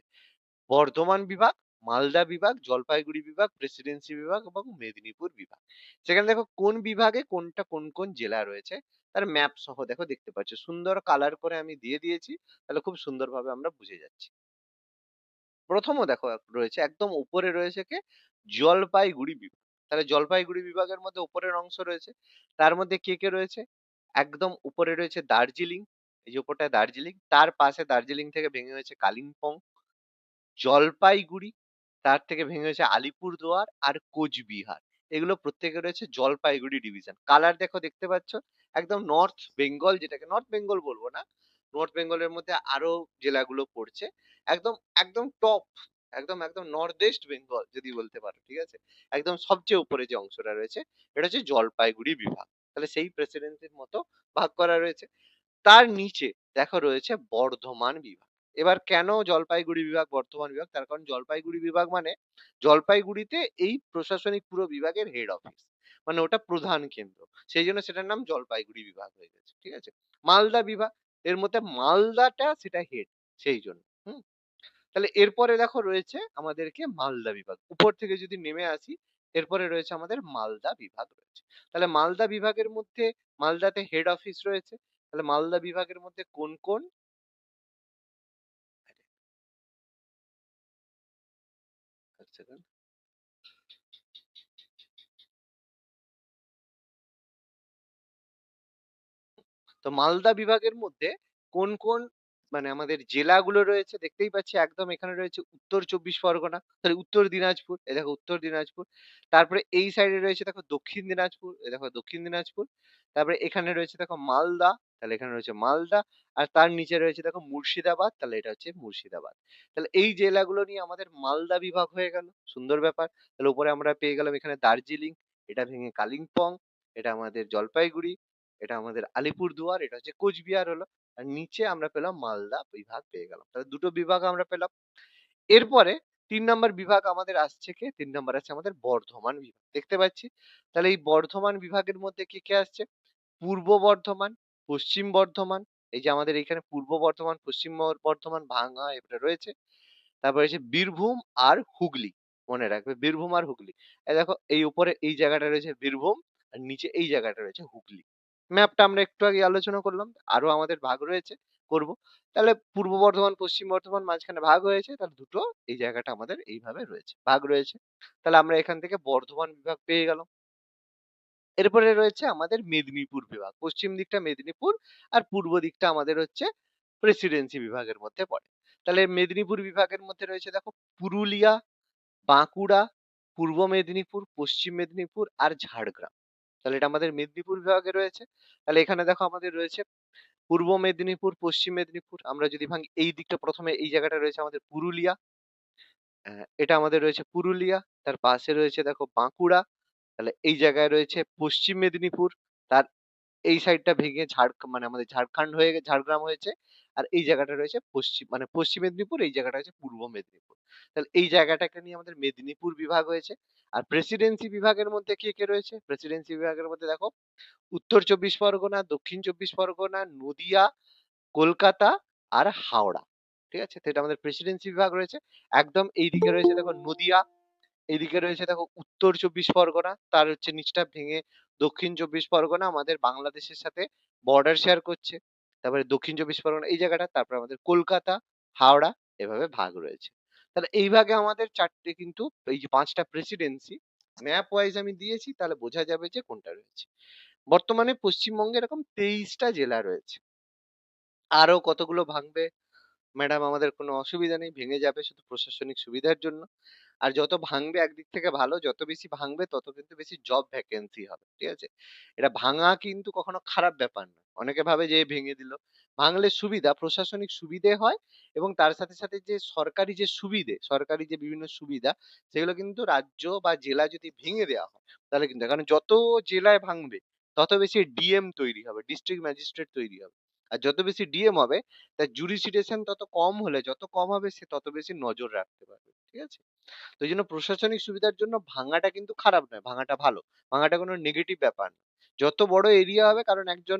বর্ধমান বিভাগ, মালদা বিভাগ, জলপাইগুড়ি বিভাগ, প্রেসিডেন্সি বিভাগ এবং মেদিনীপুর বিভাগ। সেখানে দেখো কোন বিভাগে কোনটা কোন কোন জেলা রয়েছে তার ম্যাপ সহ দেখো দেখতে পাচ্ছ। সুন্দর কালার করে আমি দিয়ে দিয়েছি। তাহলে খুব সুন্দরভাবে আমরা বুঝে যাচ্ছি। প্রথমও দেখো রয়েছে একদম উপরে রয়েছে কে জলপাইগুড়ি বিভাগ। তাহলে জলপাইগুড়ি বিভাগের মধ্যে উপরের অংশ রয়েছে। তার মধ্যে কে কে রয়েছে? একদম উপরে রয়েছে দার্জিলিং। এই যে উপরটায় দার্জিলিং। তার পাশে দার্জিলিং থেকে ভেঙে হয়েছে কালিম্পং, জলপাইগুড়ি, তার থেকে ভেঙে হয়েছে আলিপুরদুয়ার আর কোচবিহার। এগুলো প্রত্যেকে রয়েছে জলপাইগুড়ি ডিভিশন। কালার দেখো দেখতে পাচ্ছ একদম নর্থ বেঙ্গল, যেটাকে নর্থ বেঙ্গল বলবো না, নর্থ বেঙ্গলের মধ্যে আরো জেলাগুলো পড়ছে। একদম একদম টপ, একদম একদম নর্থ ইস্ট বেঙ্গল যদি বলতে পারো। ঠিক আছে? একদম সবচেয়ে উপরে যে অংশটা রয়েছে এটা হচ্ছে জলপাইগুড়ি বিভাগ। তাহলে সেই প্রেসিডেন্সির মতো ভাগ করা রয়েছে। তার নিচে দেখো রয়েছে বর্ধমান বিভাগ। এবার কেন জলপাইগুড়ি বিভাগ বর্ধমান বিভাগ? তার কারণ জলপাইগুড়ি বিভাগ মানে জলপাইগুড়িতে এই প্রশাসনিক পুরো বিভাগের হেড অফিস, মানে ওটা প্রধান কেন্দ্র। সেই জন্য সেটার নাম জলপাইগুড়ি বিভাগ হয়ে গেছে। ঠিক আছে? মালদা বিভাগ, এর মধ্যে মালদাটা সেটা হেড, সেই জন্য। হুম। তাহলে এরপরে দেখো রয়েছে আমাদেরকে মালদা বিভাগ। উপর থেকে যদি নেমে আসি এরপরে রয়েছে আমাদের মালদা বিভাগ রয়েছে। তাহলে মালদা বিভাগের মধ্যে মালদাতে হেড অফিস রয়েছে। তাহলে মালদা বিভাগের মধ্যে কোন কোন এক সেকেন্ড। তো মালদা বিভাগের মধ্যে কোন কোন মানে আমাদের জেলাগুলো রয়েছে দেখতেই পাচ্ছি। একদম এখানে রয়েছে উত্তর চব্বিশ পরগনা, সরি উত্তর দিনাজপুর, এই দেখো উত্তর দিনাজপুর। তারপরে এই সাইডে রয়েছে দেখো দক্ষিণ দিনাজপুর, এই দেখো দক্ষিণ দিনাজপুর। তারপরে এখানে রয়েছে দেখো মালদা, তাহলে এখানে রয়েছে মালদা। আর তার নিচে রয়েছে দেখো মুর্শিদাবাদ, তাহলে এটা হচ্ছে মুর্শিদাবাদ। তাহলে এই জেলাগুলো নিয়ে আমাদের মালদা বিভাগ হয়ে গেল। সুন্দর ব্যাপার। তাহলে উপরে আমরা পেয়ে গেলাম এখানে দার্জিলিং, এটা ভেঙে কালিম্পং, এটা আমাদের জলপাইগুড়ি, এটা আমাদের আলিপুরদুয়ার, এটা হচ্ছে কোচবিহার হলো। আর নিচে আমরা পেলাম মালদা বিভাগ পেয়ে গেলাম। তাহলে দুটো বিভাগ আমরা পেলাম। এরপরে ৩ নম্বর বিভাগ আমাদের আসছে কে? ৩ নম্বর আছে আমাদের বর্ধমান বিভাগ। দেখতে পাচ্ছি। তাহলে এই বর্ধমান বিভাগের মধ্যে কে কে আসছে? পূর্ব বর্ধমান, পশ্চিম বর্ধমান, এই যে আমাদের এখানে পূর্ব বর্ধমান, পশ্চিম বর্ধমান ভাঙা এটা রয়েছে। তারপরে হচ্ছে বীরভূম আর হুগলি। মনে রাখবে বীরভূম আর হুগলি। এই দেখো এই উপরে এই জায়গাটা রয়েছে বীরভূম আর নিচে এই জায়গাটা রয়েছে হুগলি। ম্যাপটা আমরা একটু আগে আলোচনা করলাম। আরো আমাদের ভাগ রয়েছে, করব। তাহলে পূর্ব বর্ধমান, পশ্চিম বর্ধমান মাঝখানে ভাগ হয়েছে। তাহলে দুটো এই জায়গাটা আমাদের এইভাবে রয়েছে, ভাগ রয়েছে। তাহলে আমরা এখান থেকে বর্ধমান বিভাগ পেয়ে গেলাম। এরপরে রয়েছে আমাদের মেদিনীপুর বিভাগ। পশ্চিম দিকটা মেদিনীপুর আর পূর্ব দিকটা আমাদের হচ্ছে প্রেসিডেন্সি বিভাগের মধ্যে পড়ে। তাহলে মেদিনীপুর বিভাগের মধ্যে রয়েছে দেখো পুরুলিয়া, বাঁকুড়া, পূর্ব মেদিনীপুর, পশ্চিম মেদিনীপুর আর ঝাড়গ্রাম। তাহলে এটা আমাদের মেদিনীপুর বিভাগে রয়েছে। তাহলে এখানে দেখো আমাদের রয়েছে পূর্ব মেদিনীপুর, পশ্চিম মেদিনীপুর। আমরা যদি ভাঙি এই দিকটা প্রথমে এই জায়গাটা রয়েছে আমাদের পুরুলিয়া। এটা আমাদের রয়েছে পুরুলিয়া। তার পাশে রয়েছে দেখো বাঁকুড়া। তাহলে এই জায়গায় রয়েছে পশ্চিম মেদিনীপুর। তার এই সাইডটা ভেঙে মানে আমাদের ঝাড়খণ্ড হয়ে ঝাড়গ্রাম হয়েছে। আর এই জায়গাটা রয়েছে পশ্চিম মানে পশ্চিম মেদিনীপুর, এই জায়গাটা হচ্ছে পূর্ব মেদিনীপুর। তাহলে এই জায়গাটাকে নিয়ে আমাদের মেদিনীপুর বিভাগ হয়েছে। আর প্রেসিডেন্সি বিভাগের মধ্যে কে কে রয়েছে? প্রেসিডেন্সি বিভাগের মধ্যে দেখো উত্তর চব্বিশ পরগনা, দক্ষিণ চব্বিশ পরগনা, নদিয়া, কলকাতা আর হাওড়া। ঠিক আছে? তো এটা আমাদের প্রেসিডেন্সি বিভাগ রয়েছে। একদম এইদিকে রয়েছে দেখো নদিয়া, এইদিকে রয়েছে দেখো উত্তর চব্বিশ পরগনা, তার হচ্ছে নিচটা ভেঙে দক্ষিণ চব্বিশ পরগনা আমাদের বাংলাদেশের সাথে বর্ডার শেয়ার করছে। তারপরে দক্ষিণ চব্বিশ পরগনা এই জায়গাটা, তারপরে আমাদের কলকাতা, হাওড়া, এভাবে ভাগ রয়েছে। তাহলে এই ভাগে আমাদের চারটে কিন্তু এই যে ৫টা প্রেসিডেন্সি ম্যাপ ওয়াইজ আমি দিয়েছি, তাহলে বোঝা যাবে যে কোনটা রয়েছে। বর্তমানে পশ্চিমবঙ্গে এরকম ২৩টা জেলা রয়েছে। আরো কতগুলো ভাঙবে ম্যাডাম আমাদের কোনো অসুবিধা নেই, ভেঙে যাবে শুধু প্রশাসনিক সুবিধার জন্য। আর যত ভাঙবে একদিক থেকে ভালো, যত বেশি ভাঙবে তত কিন্তু বেশি জব ভ্যাকেন্সি হবে, ঠিক আছে? এটা ভাঙা কিন্তু কখনো খারাপ ব্যাপার না। অনেকে ভাবে যে ভেঙে দিল। ভাঙলে সুবিধা, প্রশাসনিক সুবিধে হয় এবং তার সাথে সাথে যে সরকারি যে সুবিধে, সরকারি যে বিভিন্ন সুবিধা, সেগুলো কিন্তু রাজ্য বা জেলা যদি ভেঙে দেওয়া হয় তাহলে কিন্তু, কারণ যত জেলায় ভাঙবে তত বেশি ডিএম তৈরি হবে, ডিস্ট্রিক্ট ম্যাজিস্ট্রেট তৈরি হবে। আর যত বেশি ডিএম হবে তার জুরিসডিকশন তত কম হলে, যত কম হবে সে তত বেশি নজর রাখতে পারবে, ঠিক আছে? তো এই জন্য প্রশাসনিক সুবিধার জন্য ভাঙাটা কিন্তু খারাপ নয়, ভাঙাটা ভালো। ভাঙাটা কোনো নেগেটিভ ব্যাপার না। যত বড় এরিয়া হবে, কারণ একজন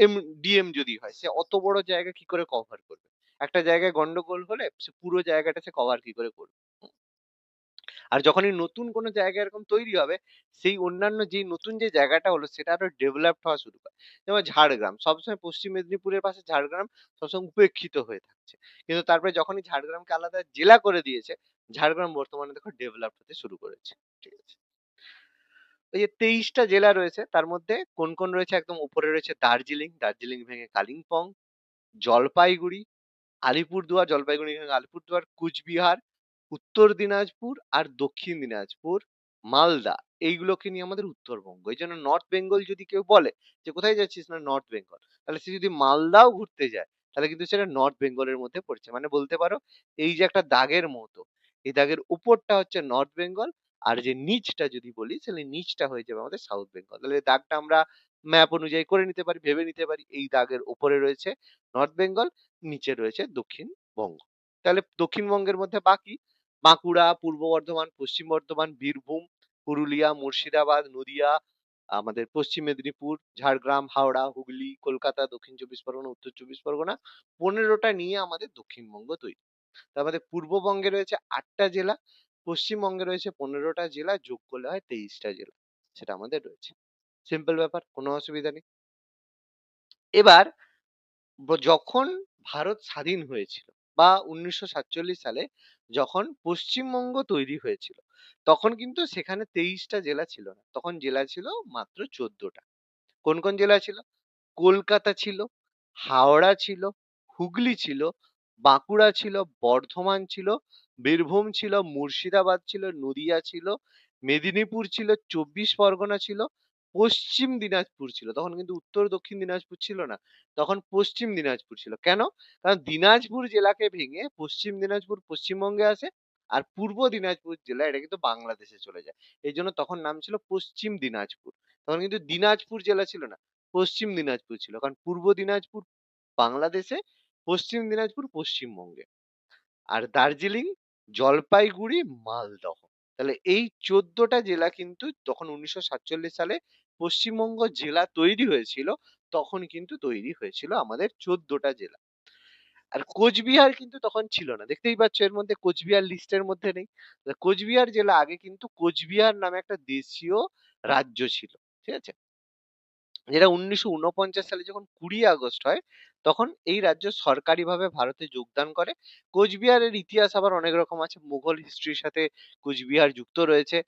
এম ডিএম যদি হয় সে অত বড় জায়গা কি করে কভার করবে? একটা জায়গায় গন্ডগোল হলে সে পুরো জায়গাটা সে কভার কি করে করবে? আর যখনই নতুন কোনো জায়গা এরকম তৈরি হবে, সেই অন্যান্য যেই নতুন যে জায়গাটা হলো সেটা আরো ডেভেলপড হওয়া শুরু করে। যেমন ঝাড়গ্রাম, সবসময় পশ্চিম মেদিনীপুরের পাশে ঝাড়গ্রাম সবসময় উপেক্ষিত হয়ে থাকছে। কিন্তু তারপরে যখনই ঝাড়গ্রামকে আলাদা জেলা করে দিয়েছে, ঝাড়গ্রাম বর্তমানে দেখো ডেভেলপ হতে শুরু করেছে। ঠিক আছে? এই যে 23 টা জেলা রয়েছে তার মধ্যে কোন কোন রয়েছে, একদম উপরে রয়েছে দার্জিলিং, দার্জিলিং ভেঙে কালিম্পং, জলপাইগুড়ি, আলিপুরদুয়ার, জলপাইগুড়ি ভেঙে আলিপুরদুয়ার, কুচবিহার, উত্তর দিনাজপুর আর দক্ষিণ দিনাজপুর, মালদা, এইগুলোকে নিয়ে আমাদের উত্তরবঙ্গ। এই জন্য নর্থ বেঙ্গল যদি কেউ বলে যে কোথায় যাচ্ছিস, না নর্থ বেঙ্গল, তাহলে সে যদি মালদাও ঘুরতে যায় তাহলে কিন্তু সেটা নর্থ বেঙ্গলের মধ্যে পড়ছে। মানে বলতে পারো এই যে একটা দাগের মতো, এই দাগের উপরটা হচ্ছে নর্থ বেঙ্গল, আর যে নিচটা যদি বলি তাহলে নিচটা হয়ে যাবে আমাদের সাউথ বেঙ্গল। তাহলে এই দাগটা আমরা ম্যাপ অনুযায়ী করে নিতে পারি, ভেবে নিতে পারি এই দাগের উপরে রয়েছে নর্থ বেঙ্গল, নিচে রয়েছে দক্ষিণবঙ্গ। তাহলে দক্ষিণবঙ্গের মধ্যে বাকি বাঁকুড়া, পূর্ব বর্ধমান, পশ্চিম বর্ধমান, বীরভূম, পুরুলিয়া, মুর্শিদাবাদ, নদিয়া, আমাদের পশ্চিম মেদিনীপুর, ঝাড়গ্রাম, হাওড়া, হুগলি, কলকাতা, দক্ষিণ চব্বিশ পরগনা, উত্তর চব্বিশ পরগনা, 15টা নিয়ে আমাদের দক্ষিণবঙ্গ তৈরি। তার মধ্যে পূর্ববঙ্গে রয়েছে 8টা জেলা, পশ্চিমবঙ্গে রয়েছে 15টা জেলা, যোগ করলে হয় 23টা জেলা। সেটা আমাদের রয়েছে। সিম্পল ব্যাপার, কোনো অসুবিধা নেই। এবার যখন ভারত স্বাধীন হয়েছিল বা 1947 সালে যখন পশ্চিমবঙ্গ তৈরি হয়েছিল, তখন কিন্তু সেখানে 23টা জেলা ছিল না, তখন জেলা ছিল মাত্র 14টা। কোন কোন জেলা ছিল? কলকাতা ছিল, হাওড়া ছিল, হুগলি ছিল, বাঁকুড়া ছিল, বর্ধমান ছিল, বীরভূম ছিল, মুর্শিদাবাদ ছিল, নদিয়া ছিল, মেদিনীপুর ছিল, 24 পরগনা ছিল, পশ্চিম দিনাজপুর ছিল। তখন কিন্তু উত্তর দক্ষিণ দিনাজপুর ছিল না, তখন পশ্চিম দিনাজপুর ছিল। কেন? কারণ দিনাজপুর জেলাকে ভেঙে পশ্চিম দিনাজপুর পশ্চিমবঙ্গে আসে, আর পূর্ব দিনাজপুর জেলা এটা কিন্তু বাংলাদেশে চলে যায়। এই জন্য তখন নাম ছিল পশ্চিম দিনাজপুর। তখন কিন্তু দিনাজপুর জেলা ছিল না, পশ্চিম দিনাজপুর ছিল। কারণ পূর্ব দিনাজপুর বাংলাদেশে, পশ্চিম দিনাজপুর পশ্চিমবঙ্গে। আর দার্জিলিং, জলপাইগুড়ি, মালদহ। তাহলে এই 14টা জেলা কিন্তু তখন 1947 সালে পশ্চিমবঙ্গ জেলা তৈরি হয়েছিল, তখন কিন্তু তৈরি হয়েছিল আমাদের 14টা জেলা। আর কোচবিহার কিন্তু তখন ছিল না, দেখতেই পাচ্ছ এর মধ্যে কোচবিহার লিস্টের মধ্যে নেই। কোচবিহার জেলা আগে কিন্তু কোচবিহার নামে একটা দেশীয় রাজ্য ছিল, ঠিক আছে? যেটা 1949 সালে যখন 20 আগস্ট হয়, তখন এই রাজ্য সরকারিভাবে ভারতে যোগদান করে। কোচবিহারের ইতিহাস আবার অনেক রকম আছে, মুঘল হিস্ট্রির সাথে কোচবিহার যুক্ত রয়েছে,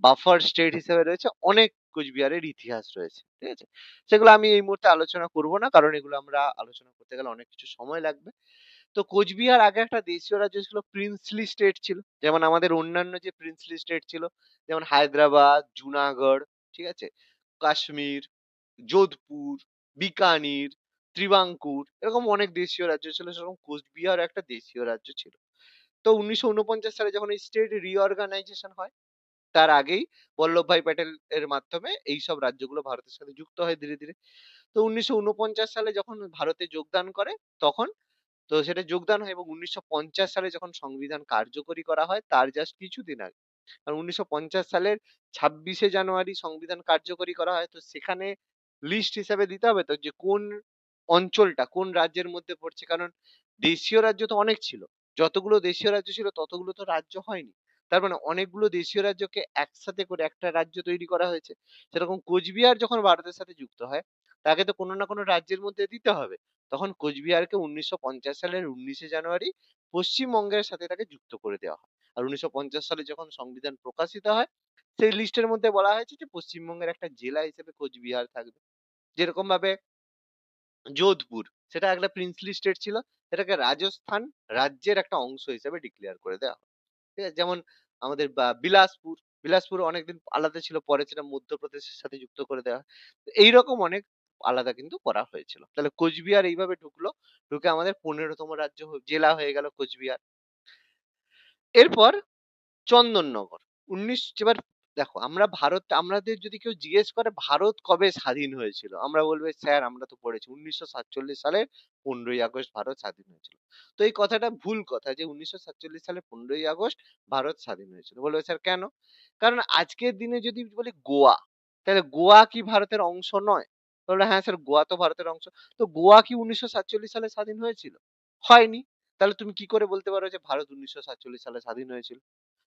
বাফার স্টেট হিসেবে রয়েছে, অনেক কোচবিহারের ইতিহাস রয়েছে, ঠিক আছে? সেগুলো আমি এই মুহূর্তে আলোচনা করব না, কারণ এগুলো আমরা আলোচনা করতে গেলে অনেক কিছু সময় লাগবে। তো কোচবিহার আগে একটা দেশীয় রাজ্য ছিল, প্রিন্সলি স্টেট ছিল, যেমন আমাদের অন্যান্য যে প্রিন্সলি স্টেট ছিল, যেমন হায়দ্রাবাদ, জুনাগড়, ঠিক আছে, কাশ্মীর, যোধপুর, বিকানির, ত্রিবাঙ্কুর, এরকম অনেক দেশীয় রাজ্য ছিল, সেরকম কোচবিহার একটা দেশীয় রাজ্য ছিল। তো 1949 সালে যখন এই স্টেট রিঅর্গানাইজেশন হয়, তার আগেই বল্লভভাই প্যাটেল এর মাধ্যমে এইসব রাজ্যগুলো ভারতের সাথে যুক্ত হয় ধীরে ধীরে। তো 1949 সালে যখন ভারতে যোগদান করে, তখন তো সেটা যোগদান হয় এবং 1950 সালে যখন সংবিধান কার্যকরী করা হয় তার জাস্ট কিছুদিন আগে, আর 1950 সালের 26শে জানুয়ারি সংবিধান কার্যকরী করা হয়। তো সেখানে লিস্ট হিসাবে দিতে হবে তো যে কোন অঞ্চলটা কোন রাজ্যের মধ্যে পড়ছে, কারণ দেশীয় রাজ্য তো অনেক ছিল, যতগুলো দেশীয় রাজ্য ছিল ততগুলো তো রাজ্য হয়নি। তার মানে অনেকগুলো দেশীয় রাজ্যকে একসাথে করে একটা রাজ্য তৈরি করা হয়েছে। সেরকম কোচবিহার যখন ভারতের সাথে যুক্ত হয়, তাকে তো কোনো না কোনো রাজ্যের মধ্যে দিতে হবে। তখন কোচবিহারকে 1950 সালের 19শে জানুয়ারি পশ্চিমবঙ্গের সাথে তাকে যুক্ত করে দেওয়া হয়। আর 1950 সালে যখন সংবিধান প্রকাশিত হয়, সেই লিস্টের মধ্যে বলা হয়েছে যে পশ্চিমবঙ্গের একটা জেলা হিসেবে কোচবিহার থাকবে। যেরকম ভাবে যোধপুর, সেটা একটা প্রিন্সলি স্টেট ছিল, সেটাকে রাজস্থান রাজ্যের একটা অংশ হিসেবে ডিক্লেয়ার করে দেওয়া হয়। ঠিক আছে? যেমন আমাদের বিলাসপুর, বিলাসপুর অনেকদিন আলাদা ছিল, পরে সেটা মধ্যপ্রদেশের সাথে যুক্ত করে দেওয়া হয়। তো এইরকম অনেক আলাদা কিন্তু করা হয়েছিল। তাহলে কোচবিহার এইভাবে ঢুকলো, ঢুকে আমাদের ১৫তম রাজ্য জেলা হয়ে গেল কোচবিহার। এরপর চন্দননগর। এবার দেখো, আমরা আমাদের যদি কেউ জিজ্ঞেস করে ভারত কবে স্বাধীন হয়েছিল? আমরা বলবো, স্যার আমরা তো পড়েছি ১৯৪৭ সালের ১৫ই আগস্ট ভারত স্বাধীন হয়েছিল। তো এই কথাটা ভুল কথা যে ১৯৪৭ সালের ১৫ই আগস্ট ভারত স্বাধীন হয়েছিল। বলবে, স্যার কেন? কারণ আজকের দিনে যদি বলি গোয়া, তাহলে গোয়া কি ভারতের অংশ নয়? বললো, হ্যাঁ স্যার গোয়া তো ভারতের অংশ। তো গোয়া কি ১৯৪৭ সালে স্বাধীন হয়েছিল? হয়নি। তাহলে তুমি কি করে বলতে পারো যে ভারত ১৯৪৭ সালে স্বাধীন হয়েছিল?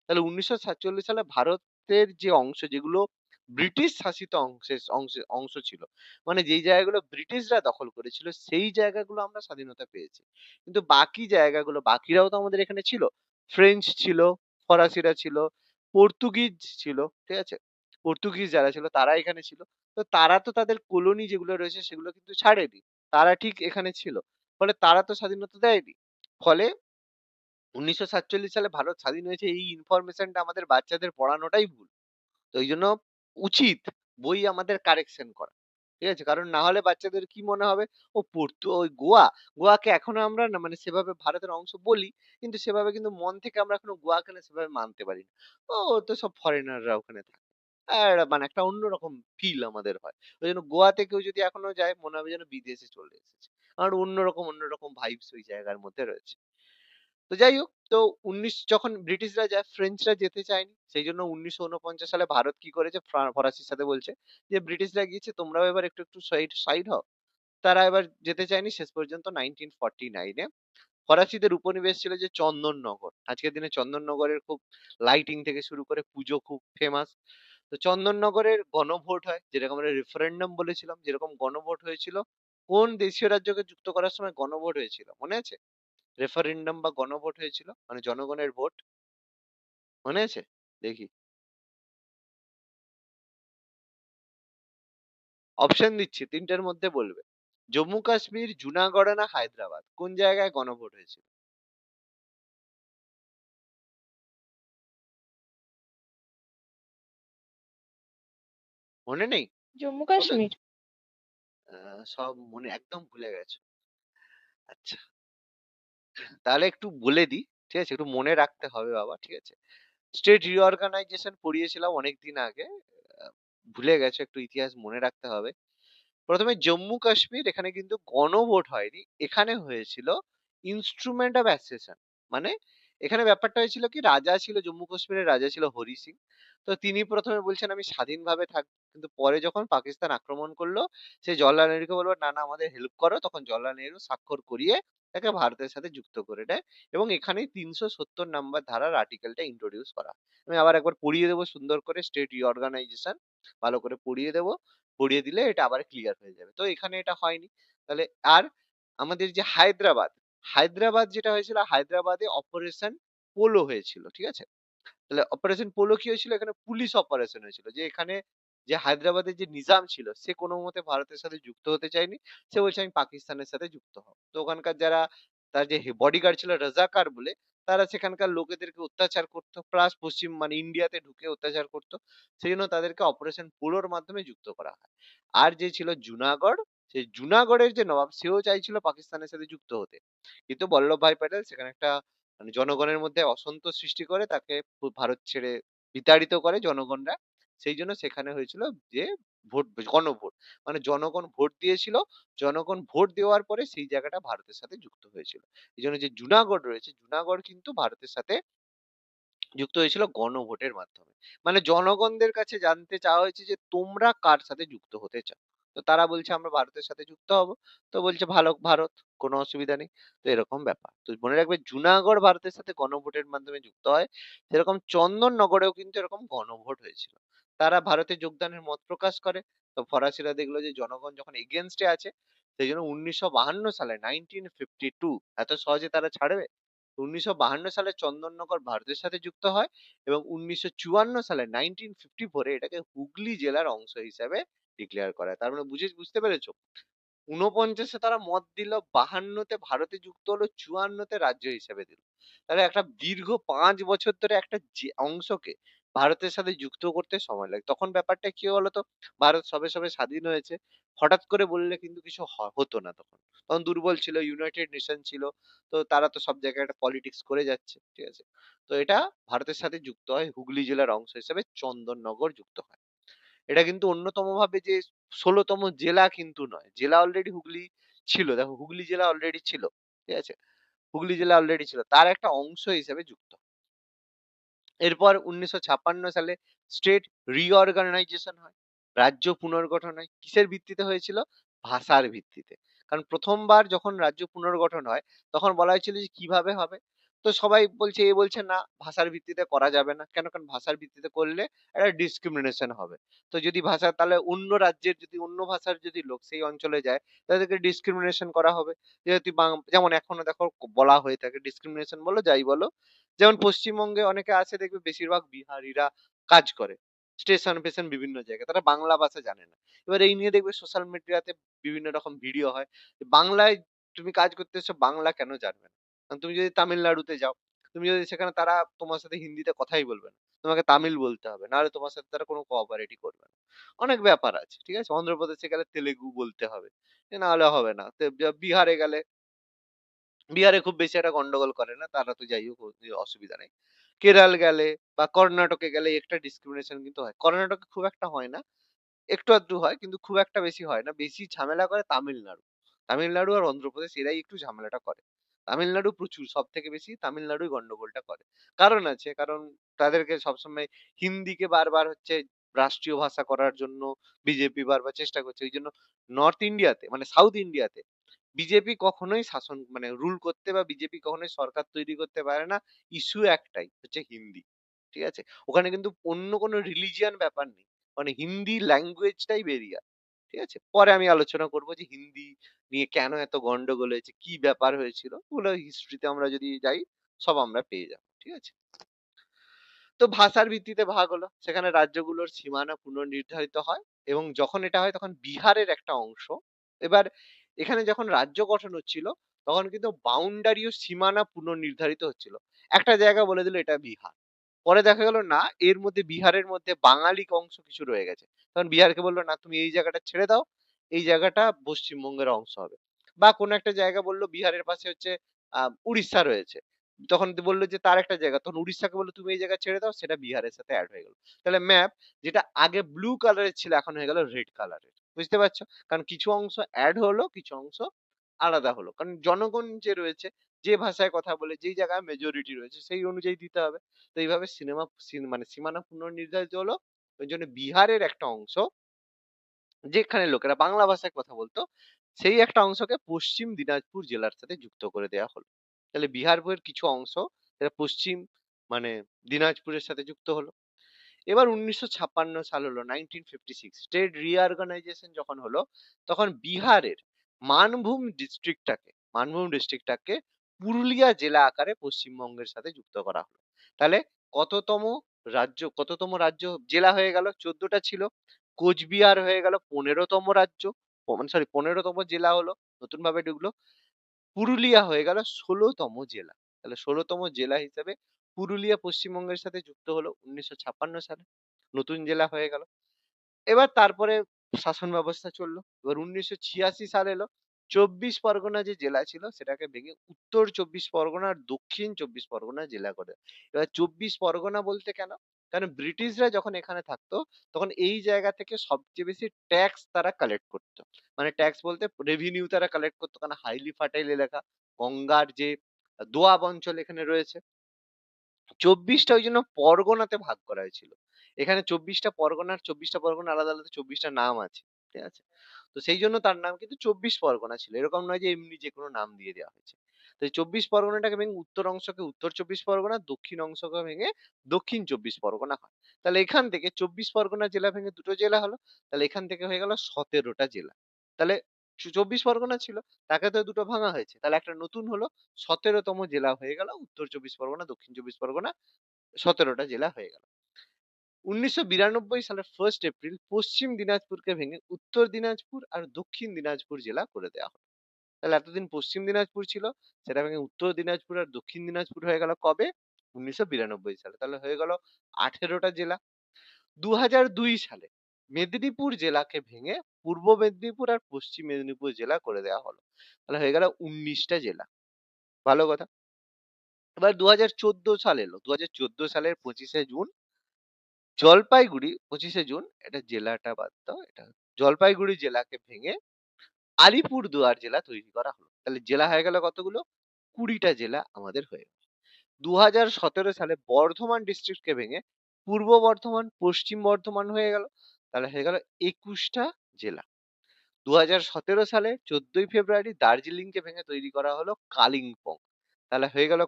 তাহলে ১৯৪৭ সালে ভারতের যে অংশ যেগুলো ব্রিটিশ শাসিত অংশ ছিল, মানে যেই জায়গাগুলো ব্রিটিশরা দখল করেছিল সেই জায়গাগুলো আমরা স্বাধীনতা পেয়েছি। কিন্তু বাকি জায়গাগুলো, বাকিরাও তো আমাদের এখানে ছিল। ফ্রেঞ্চ ছিল, ফরাসিরা ছিল, পর্তুগিজ ছিল, ঠিক আছে? পর্তুগিজ যারা ছিল তারা এখানে ছিল। তো তারা তো তাদের কলোনি যেগুলো রয়েছে সেগুলো কিন্তু ছাড়েনি। তারা ঠিক এখানে ছিল। ফলে তারা তো স্বাধীনতা দেয়নি। ফলে ১৯৪৭ সালে ভারত স্বাধীন হয়েছে এই ইনফরমেশনটা আমাদের বাচ্চাদের পড়ানোটাই ভুল। তো এইজন্য উচিত বই আমাদের কারেকশন করা। ঠিক আছে? কারণ না হলে বাচ্চাদের কি মনে হবে, ও ওই গোয়াকে এখনো আমরা না মানে সেভাবে ভারতের অংশ বলি, কিন্তু সেভাবে কিন্তু মন থেকে আমরা এখনো গোয়াকে না সেভাবে মানতে পারি না। ও তো সব ফরেনাররা ওখানে থাকে। আর মানে একটা অন্যরকম ফিল আমাদের হয়। ওইজন্য গোয়াতে কেউ যদি এখনো যায় মনে হবে যেন বিদেশে চলে এসেছে। কারণ অন্যরকম ভাইবস ওই জায়গার মধ্যে রয়েছে। তো যাই হোক, তো যখন ব্রিটিশরা যায় ফ্রেঞ্চরা যেতে চায়নি, সেই জন্য ১৯৪৯ সালে ভারত কি করেছে, ফরাসির সাথে বলছে যে ব্রিটিশরা গিয়েছে তোমরাও এবার একটু একটু সাইড সাইড হও। তারা এবার যেতে চায়নি, শেষ পর্যন্ত 1949 এ ফরাসিদের উপনিবেশ ছিল যে চন্দননগর। আজকের দিনে চন্দননগরের খুব লাইটিং থেকে শুরু করে পুজো খুব ফেমাস। তো চন্দননগরের গণভোট হয়, যেরকম আমরা রেফারেন্ডাম বলেছিলাম, যেরকম গণভোট হয়েছিল। কোন দেশীয় রাজ্যকে যুক্ত করার সময় গণভোট হয়েছিল মনে আছে? রেফারেন্ডাম বা গণভোট হয়েছিল, মানে জনগণের ভোট, মনে আছে? দেখি, অপশন দিচ্ছি, তিনটের মধ্যে বলবে। জম্মু কাশ্মীর, জুনাগড় না হায়দ্রাবাদ, কোন জায়গায় গণভোট হয়েছিল? মনে নেই? জম্মু বলো। কাশ্মীর। সব মনে একদম ভুলে গেছো? আচ্ছা, তাহলে একটু বলে দিই। ঠিক আছে, একটু মনে রাখতে হবে বাবা, ঠিক আছে? স্টেট রিঅর্গানাইজেশন পড়িয়েছিলাম অনেকদিন আগে। আহ, ভুলে গেছো, একটু ইতিহাস মনে রাখতে হবে। প্রথমে জম্মু কাশ্মীর, এখানে কিন্তু গণভোট হয়নি, এখানে হয়েছিল ইনস্ট্রুমেন্ট অফ অ্যাসেশন। মানে এখানে ব্যাপারটা হয়েছিল কি, রাজা ছিল, জম্মু কাশ্মীরের রাজা ছিল হরি সিং। তো তিনি প্রথমে বলছেন আমি স্বাধীনভাবে থাকবো, কিন্তু পরে যখন পাকিস্তান আক্রমণ করলো, সে জওহরলাল নেহরুকে বলবো না না আমাদের হেল্প করো, তখন জওহরলাল নেহরু স্বাক্ষর করিয়ে তাকে ভারতের সাথে যুক্ত করে দেয়। এবং এখানেই ৩৭০ নম্বর ধারার আর্টিকেলটা ইন্ট্রোডিউস করা হয়। আমি আবার একবার পড়িয়ে দেবো সুন্দর করে, স্টেট রিঅর্গানাইজেশন ভালো করে পড়িয়ে দেবো। পড়িয়ে দিলে এটা আবার ক্লিয়ার হয়ে যাবে। তো এখানে এটা হয়নি। তাহলে আর আমাদের যে হায়দ্রাবাদ, হায়দ্রাবাদ যেটা হয়েছিল, হায়দ্রাবাদে অপারেশন পোলো হয়েছিল, ঠিক আছে? তাহলে অপারেশন পোলো কি হয়েছিল, এখানে পুলিশ অপারেশন হয়েছিল, যে এখানে যে হায়দ্রাবাদের যে নিজাম ছিল সে কোনো মতে ভারতের সাথে যুক্ত হতে চায়নি। সে বলছে আমি পাকিস্তানের সাথে যুক্ত হব। তো ওখানকার যারা তার যে বডিগার্ড ছিল রাজাকার বলে, তারা সেখানকার লোকেদেরকে অত্যাচার করতো, প্লাস পশ্চিম মানে ইন্ডিয়াতে ঢুকে অত্যাচার করতো। সেই জন্য তাদেরকে অপারেশন পোলোর মাধ্যমে যুক্ত করা হয়। আর যে ছিল জুনাগড়, সেই জুনাগড়ের যে নবাব সেও চাইছিল পাকিস্তানের সাথে যুক্ত হতে, কিন্তু বল্লভভাই প্যাটেল সেখানে একটা মানে জনগণের মধ্যে অসন্তোষ সৃষ্টি করে তাকে ভারত ছেড়ে বিতাড়িত করে জনগণরা। সেই জন্য সেখানে হয়েছিল যে ভোট, গণভোট, মানে জনগণ ভোট দিয়েছিল। জনগণ ভোট দেওয়ার পরে সেই জায়গাটা ভারতের সাথে যুক্ত হয়েছিল। এই জন্য যে জুনাগড় রয়েছে, জুনাগড় কিন্তু ভারতের সাথে যুক্ত হয়েছিল গণভোটের মাধ্যমে। মানে জনগণদের কাছে জানতে চাওয়া হয়েছে যে তোমরা কার সাথে যুক্ত হতে চাও। তো তারা বলছে আমরা ভারতের সাথে যুক্ত হব। তো বলছে ভালো ভারত, কোনো অসুবিধা নেই। তো এরকম ব্যাপার। তো মনে রাখবে জুনাগড় ভারতের সাথে গণভোটের মাধ্যমে যুক্ত হয়। সেরকম চন্দননগরেও কিন্তু এরকম গণভোট হয়েছিল। তারা ভারতে যোগদানের মত প্রকাশ করে। তো ফরাসিরা দেখলো যে জনগণ যখন এগেনস্টে আছে, সেই জন্য ১৯৫২ সালে 1952 এত সহজে তারা ছাড়বে? ১৯৫২ সালে চন্দননগর ভারতের সাথে যুক্ত হয় এবং ১৯৫৪ সালে 1954 এটাকে হুগলি জেলার অংশ হিসাবে ডিক্লেয়ার করা হয়। তার মানে বুঝতে পেরেছো? 49-এ তারা মত দিল, 52-তে ভারতে যুক্ত হলো, 54-তে রাজ্য হিসেবে দিল। তাহলে একটা দীর্ঘ ৫ বছর ধরে একটা অংশকে ভারতের সাথে যুক্ত করতে সময় লাগে। তখন ব্যাপারটা কি বলতো? ভারত সবে, সবে স্বাধীন হয়েছে। হঠাৎ করে বললে কিন্তু কিছু হতো না তখন। তখন দুর্বল ছিল, ইউনাইটেড নেশন ছিল। তো তারা তো সব জায়গায় একটা পলিটিক্স করে যাচ্ছে। ঠিক আছে? তো এটা ভারতের সাথে যুক্ত হয় হুগলি জেলার অংশ হিসেবে চন্দননগর যুক্ত হয়। এটা কিন্তু অন্যতমভাবে যে ১৬তম জেলা কিন্তু নয়। জেলা অলরেডি হুগলি ছিল। দেখো হুগলি জেলা অলরেডি ছিল। ঠিক আছে? হুগলি জেলা অলরেডি ছিল। তার একটা অংশ হিসেবে যুক্ত। এরপর ১৯৫৬ সালে স্টেট রিঅর্গানাইজেশন হয়। রাজ্য পুনর্গঠন হয়। কিসের ভিত্তিতে হয়েছিল? ভাষার ভিত্তিতে। কারণ ১ম বার যখন রাজ্য পুনর্গঠন হয়, তখন বলা হয়েছিল যে কিভাবে হবে? তো সবাই বলছে, এ বলছে না ভাষার ভিত্তিতে করা যাবে না। কেন? কারণ ভাষার ভিত্তিতে করলে একটা ডিসক্রিমিনেশন হবে। তো যদি ভাষা তাহলে অন্য রাজ্যের যদি অন্য ভাষার যদি লোক সেই অঞ্চলে যায়, তাদেরকে ডিসক্রিমিনেশন করা হবে। যেহেতু যেমন এখনো দেখো বলা হয়ে থাকে ডিসক্রিমিনেশন বলো যাই বলো। যেমন পশ্চিমবঙ্গে অনেকে আছে দেখবে বেশিরভাগ বিহারিরা কাজ করে। স্টেশন-ফেশন বিভিন্ন জায়গায়। তারা বাংলা ভাষা জানে না। এবার এই নিয়ে দেখবে সোশ্যাল মিডিয়াতে বিভিন্ন রকম ভিডিও হয়। বাংলায় তুমি কাজ করতে এসছো, বাংলা কেন জানবে না? কারণ তুমি যদি তামিলনাড়ুতে যাও, তুমি যদি সেখানে তারা তোমার সাথে হিন্দিতে কথাই বলবে না। তোমাকে তামিল বলতে হবে। নাহলে তোমার সাথে তারা কোনো কোঅপারেটই করবে না। অনেক ব্যাপার আছে। ঠিক আছে? অন্ধ্রপ্রদেশে গেলে তেলেগু বলতে হবে। না হলে হবে না। বিহারে গেলে বিহারে খুব বেশি একটা গন্ডগোল করে না। তারা তো যাই হোক অসুবিধা নেই। কেরাল গেলে বা কর্ণাটকে গেলে একটা ডিসক্রিমিনেশন কিন্তু হয়। কর্ণাটকে খুব একটা হয় না। একটু আধটু হয় কিন্তু খুব একটা বেশি হয় না। বেশি ঝামেলা করে তামিলনাড়ু। তামিলনাড়ু আর অন্ধ্রপ্রদেশ এরাই একটু ঝামেলাটা করে। তামিলনাড়ু প্রচুর সবথেকে বেশি তামিলনাড়ুই গন্ডগোলটা করে। কারণ আছে, কারণ তাদেরকে সবসময় হিন্দিকে বারবার হচ্ছে রাষ্ট্রীয় ভাষা করার জন্য বিজেপি বারবার চেষ্টা করছে। এইজন্য নর্থ ইন্ডিয়াতে মানে সাউথ ইন্ডিয়াতে বিজেপি কখনোই শাসন মানে রুল করতে বা বিজেপি কখনোই সরকার তৈরি করতে পারে না। ইস্যু একটাই হচ্ছে হিন্দি। ঠিক আছে? ওখানে কিন্তু অন্য কোনো রিলিজিয়ান ব্যাপার নেই। মানে হিন্দি ল্যাঙ্গুয়েজটাই বেরিয়া। ঠিক আছে? পরে আমি আলোচনা করব যে হিন্দি নিয়ে কেন এত গন্ডগোল হয়েছে, কি ব্যাপার হয়েছিল? ওগুলো হিস্ট্রিতে আমরা যদি যাই সব আমরা পেয়ে যাব। ঠিক আছে? তো ভাষার ভিত্তিতে ভাগ হলো। সেখানে রাজ্যগুলোর সীমানা পুনর্নির্ধারিত হয় এবং যখন এটা হয় তখন বিহারের একটা অংশ। এবার এখানে যখন রাজ্য গঠন হচ্ছিল তখন কিন্তু বাউন্ডারি ও সীমানা পুনর্নির্ধারিত হচ্ছিল। একটা জায়গা বলে দিল এটা বিহার। পরে দেখা গেল না এর মধ্যে বিহারের মধ্যে বাঙালিক অংশ কিছু রয়ে গেছে। তখন বিহারকে বলল না তুমি এই জায়গাটা ছেড়ে দাও। এই জায়গাটা পশ্চিমবঙ্গের অংশ হবে। বা কোন একটা জায়গা বলল বিহারের পাশে হচ্ছে উড়িষ্যা রয়েছে। তখন বলল যে তার একটা জায়গা। তখন উড়িষ্যাকে বলল তুমি এই জায়গা ছেড়ে দাও, সেটা বিহারের সাথে এড হয়ে গেল। তাহলে ম্যাপ যেটা আগে ব্লু কালারের ছিল এখন হয়ে গেল রেড কালারের। বুঝতে পারছো? কারণ কিছু অংশ এড হলো, কিছু অংশ আলাদা হলো। কারণ জনগণ যে রয়েছে, যে ভাষায় কথা বলে, যেই জায়গায় মেজরিটি রয়েছে সেই অনুযায়ী দিতে হবে। তো এইভাবে মানে সীমানা পুনর্নির্ধারিত হলো। ওইজন্য বিহারের একটা অংশ যেখানে লোকেরা বাংলা ভাষায় কথা বলতো, সেই একটা অংশকে পশ্চিম দিনাজপুর জেলার সাথে যুক্ত করে দেয়া হলো। তাহলে বিহারের কিছু অংশ যেটা পশ্চিম মানে দিনাজপুরের সাথে যুক্ত হলো। এবার ১৯৫৬ সাল হলো 1956 স্টেট রিঅর্গানাইজেশন যখন হলো, তখন বিহারের মানভূম ডিস্ট্রিক্টটাকে পুরুলিয়া জেলা আকারে পশ্চিমবঙ্গের সাথে যুক্ত করা হলো। তাহলে কততম রাজ্য জেলা হয়ে গেল? ১৪টা ছিল। কোচবিহার হয়ে গেল ১৫তম রাজ্য। মানে সরি ১৫তম জেলা হলো, নতুন ভাবে ঢুকলো। পুরুলিয়া হয়ে গেল ১৬তম জেলা। তাহলে ১৬তম জেলা হিসেবে পুরুলিয়া পশ্চিমবঙ্গের সাথে যুক্ত হলো ১৯৫৬ সালে। নতুন জেলা হয়ে গেল। এবার তারপরে শাসন ব্যবস্থা চললো। এবার ১৯৮৬ সাল এলো। ২৪ পরগনা যে জেলা ছিল সেটাকে ভেঙে উত্তর ২৪ পরগনা আর দক্ষিণ ২৪ পরগনা জেলা করে। এবার ২৪ পরগনা বলতে কেন? কারণ ব্রিটিশরা যখন এখানে থাকতো তখন এই জায়গা থেকে সবচেয়ে বেশি ট্যাক্স তারা কালেক্ট করতো। মানে ট্যাক্স বলতে রেভিনিউ তারা কালেক্ট করতো, কারণ হাইলি ফার্টাইল এলাকা, গঙ্গার যে দোয়াব অঞ্চল এখানে রয়েছে। ২৪ টা ওইজন্য পরগনাতে ভাগ করা হয়েছিল। এখানে ২৪ টা পরগনার ২৪ টা পরগনা আলাদা, আলাদা ২৪ টা নাম আছে। ঠিক আছে? তো সেইজন্য তার নাম কিন্তু ২৪ পরগনা ছিল। এরকম নয় যে এমনি যেকোনো নাম দিয়ে দেওয়া হয়েছে। তো এই ২৪ পরগনাটাকে ভেঙে উত্তর অংশকে উত্তর ২৪ পরগনা, দক্ষিণ অংশকে ভেঙে দক্ষিণ ২৪ পরগনা হয়। তাহলে এখান থেকে ২৪ পরগনা জেলা ভেঙে দুটো জেলা হলো। তাহলে এখান থেকে হয়ে গেল ১৭ টা জেলা। তাহলে ২৪ পরগনা ছিল, তাকে তো দুটো ভাঙা হয়েছে। তাহলে একটা নতুন হলো ১৭তম জেলা হয়ে গেল উত্তর ২৪ পরগনা, দক্ষিণ ২৪ পরগনা ১৭ টা জেলা হয়ে গেল। 1992 সালের 1 এপ্রিল পশ্চিম দিনাজপুরকে ভেঙে উত্তর দিনাজপুর আর দক্ষিণ দিনাজপুর জেলা করে দেওয়া হয়। তাহলে এতদিন পশ্চিম দিনাজপুর ছিল, সেটা ভেঙে উত্তর দিনাজপুর আর দক্ষিণ দিনাজপুর হয়ে গেল কবে? 1992 সালে। তাহলে হয়ে গেল 18টা জেলা। 2002 সালে মেদিনীপুর জেলাকে ভেঙে পূর্ব মেদিনীপুর আর পশ্চিম মেদিনীপুর জেলা করে দেওয়া হলো। তাহলে হয়ে গেল 19টা জেলা। ভালো কথা। এবার 2014 সাল এলো। 2014 সালের 25শে জুন জলপাইগুড়ি, 25শে জুন, এটা জেলাটা বাদ দাও, এটা জলপাইগুড়ি জেলাকে ভেঙে আলিপুরদুয়ার জেলা তৈরি করা হলো। তাহলে জেলা হয়ে গেল কতগুলো? 20টা জেলা আমাদের হয়ে গেল। 2017 সালে বর্ধমান ডিস্ট্রিক্টকে ভেঙে পূর্ব বর্ধমান, পশ্চিম বর্ধমান হয়ে গেল। তাহলে হয়ে গেল 21টা জেলা। 2017 সালে 14ই ফেব্রুয়ারি দার্জিলিংকে ভেঙে তৈরি করা হলো কালিম্পং। তাহলে হয়ে গেল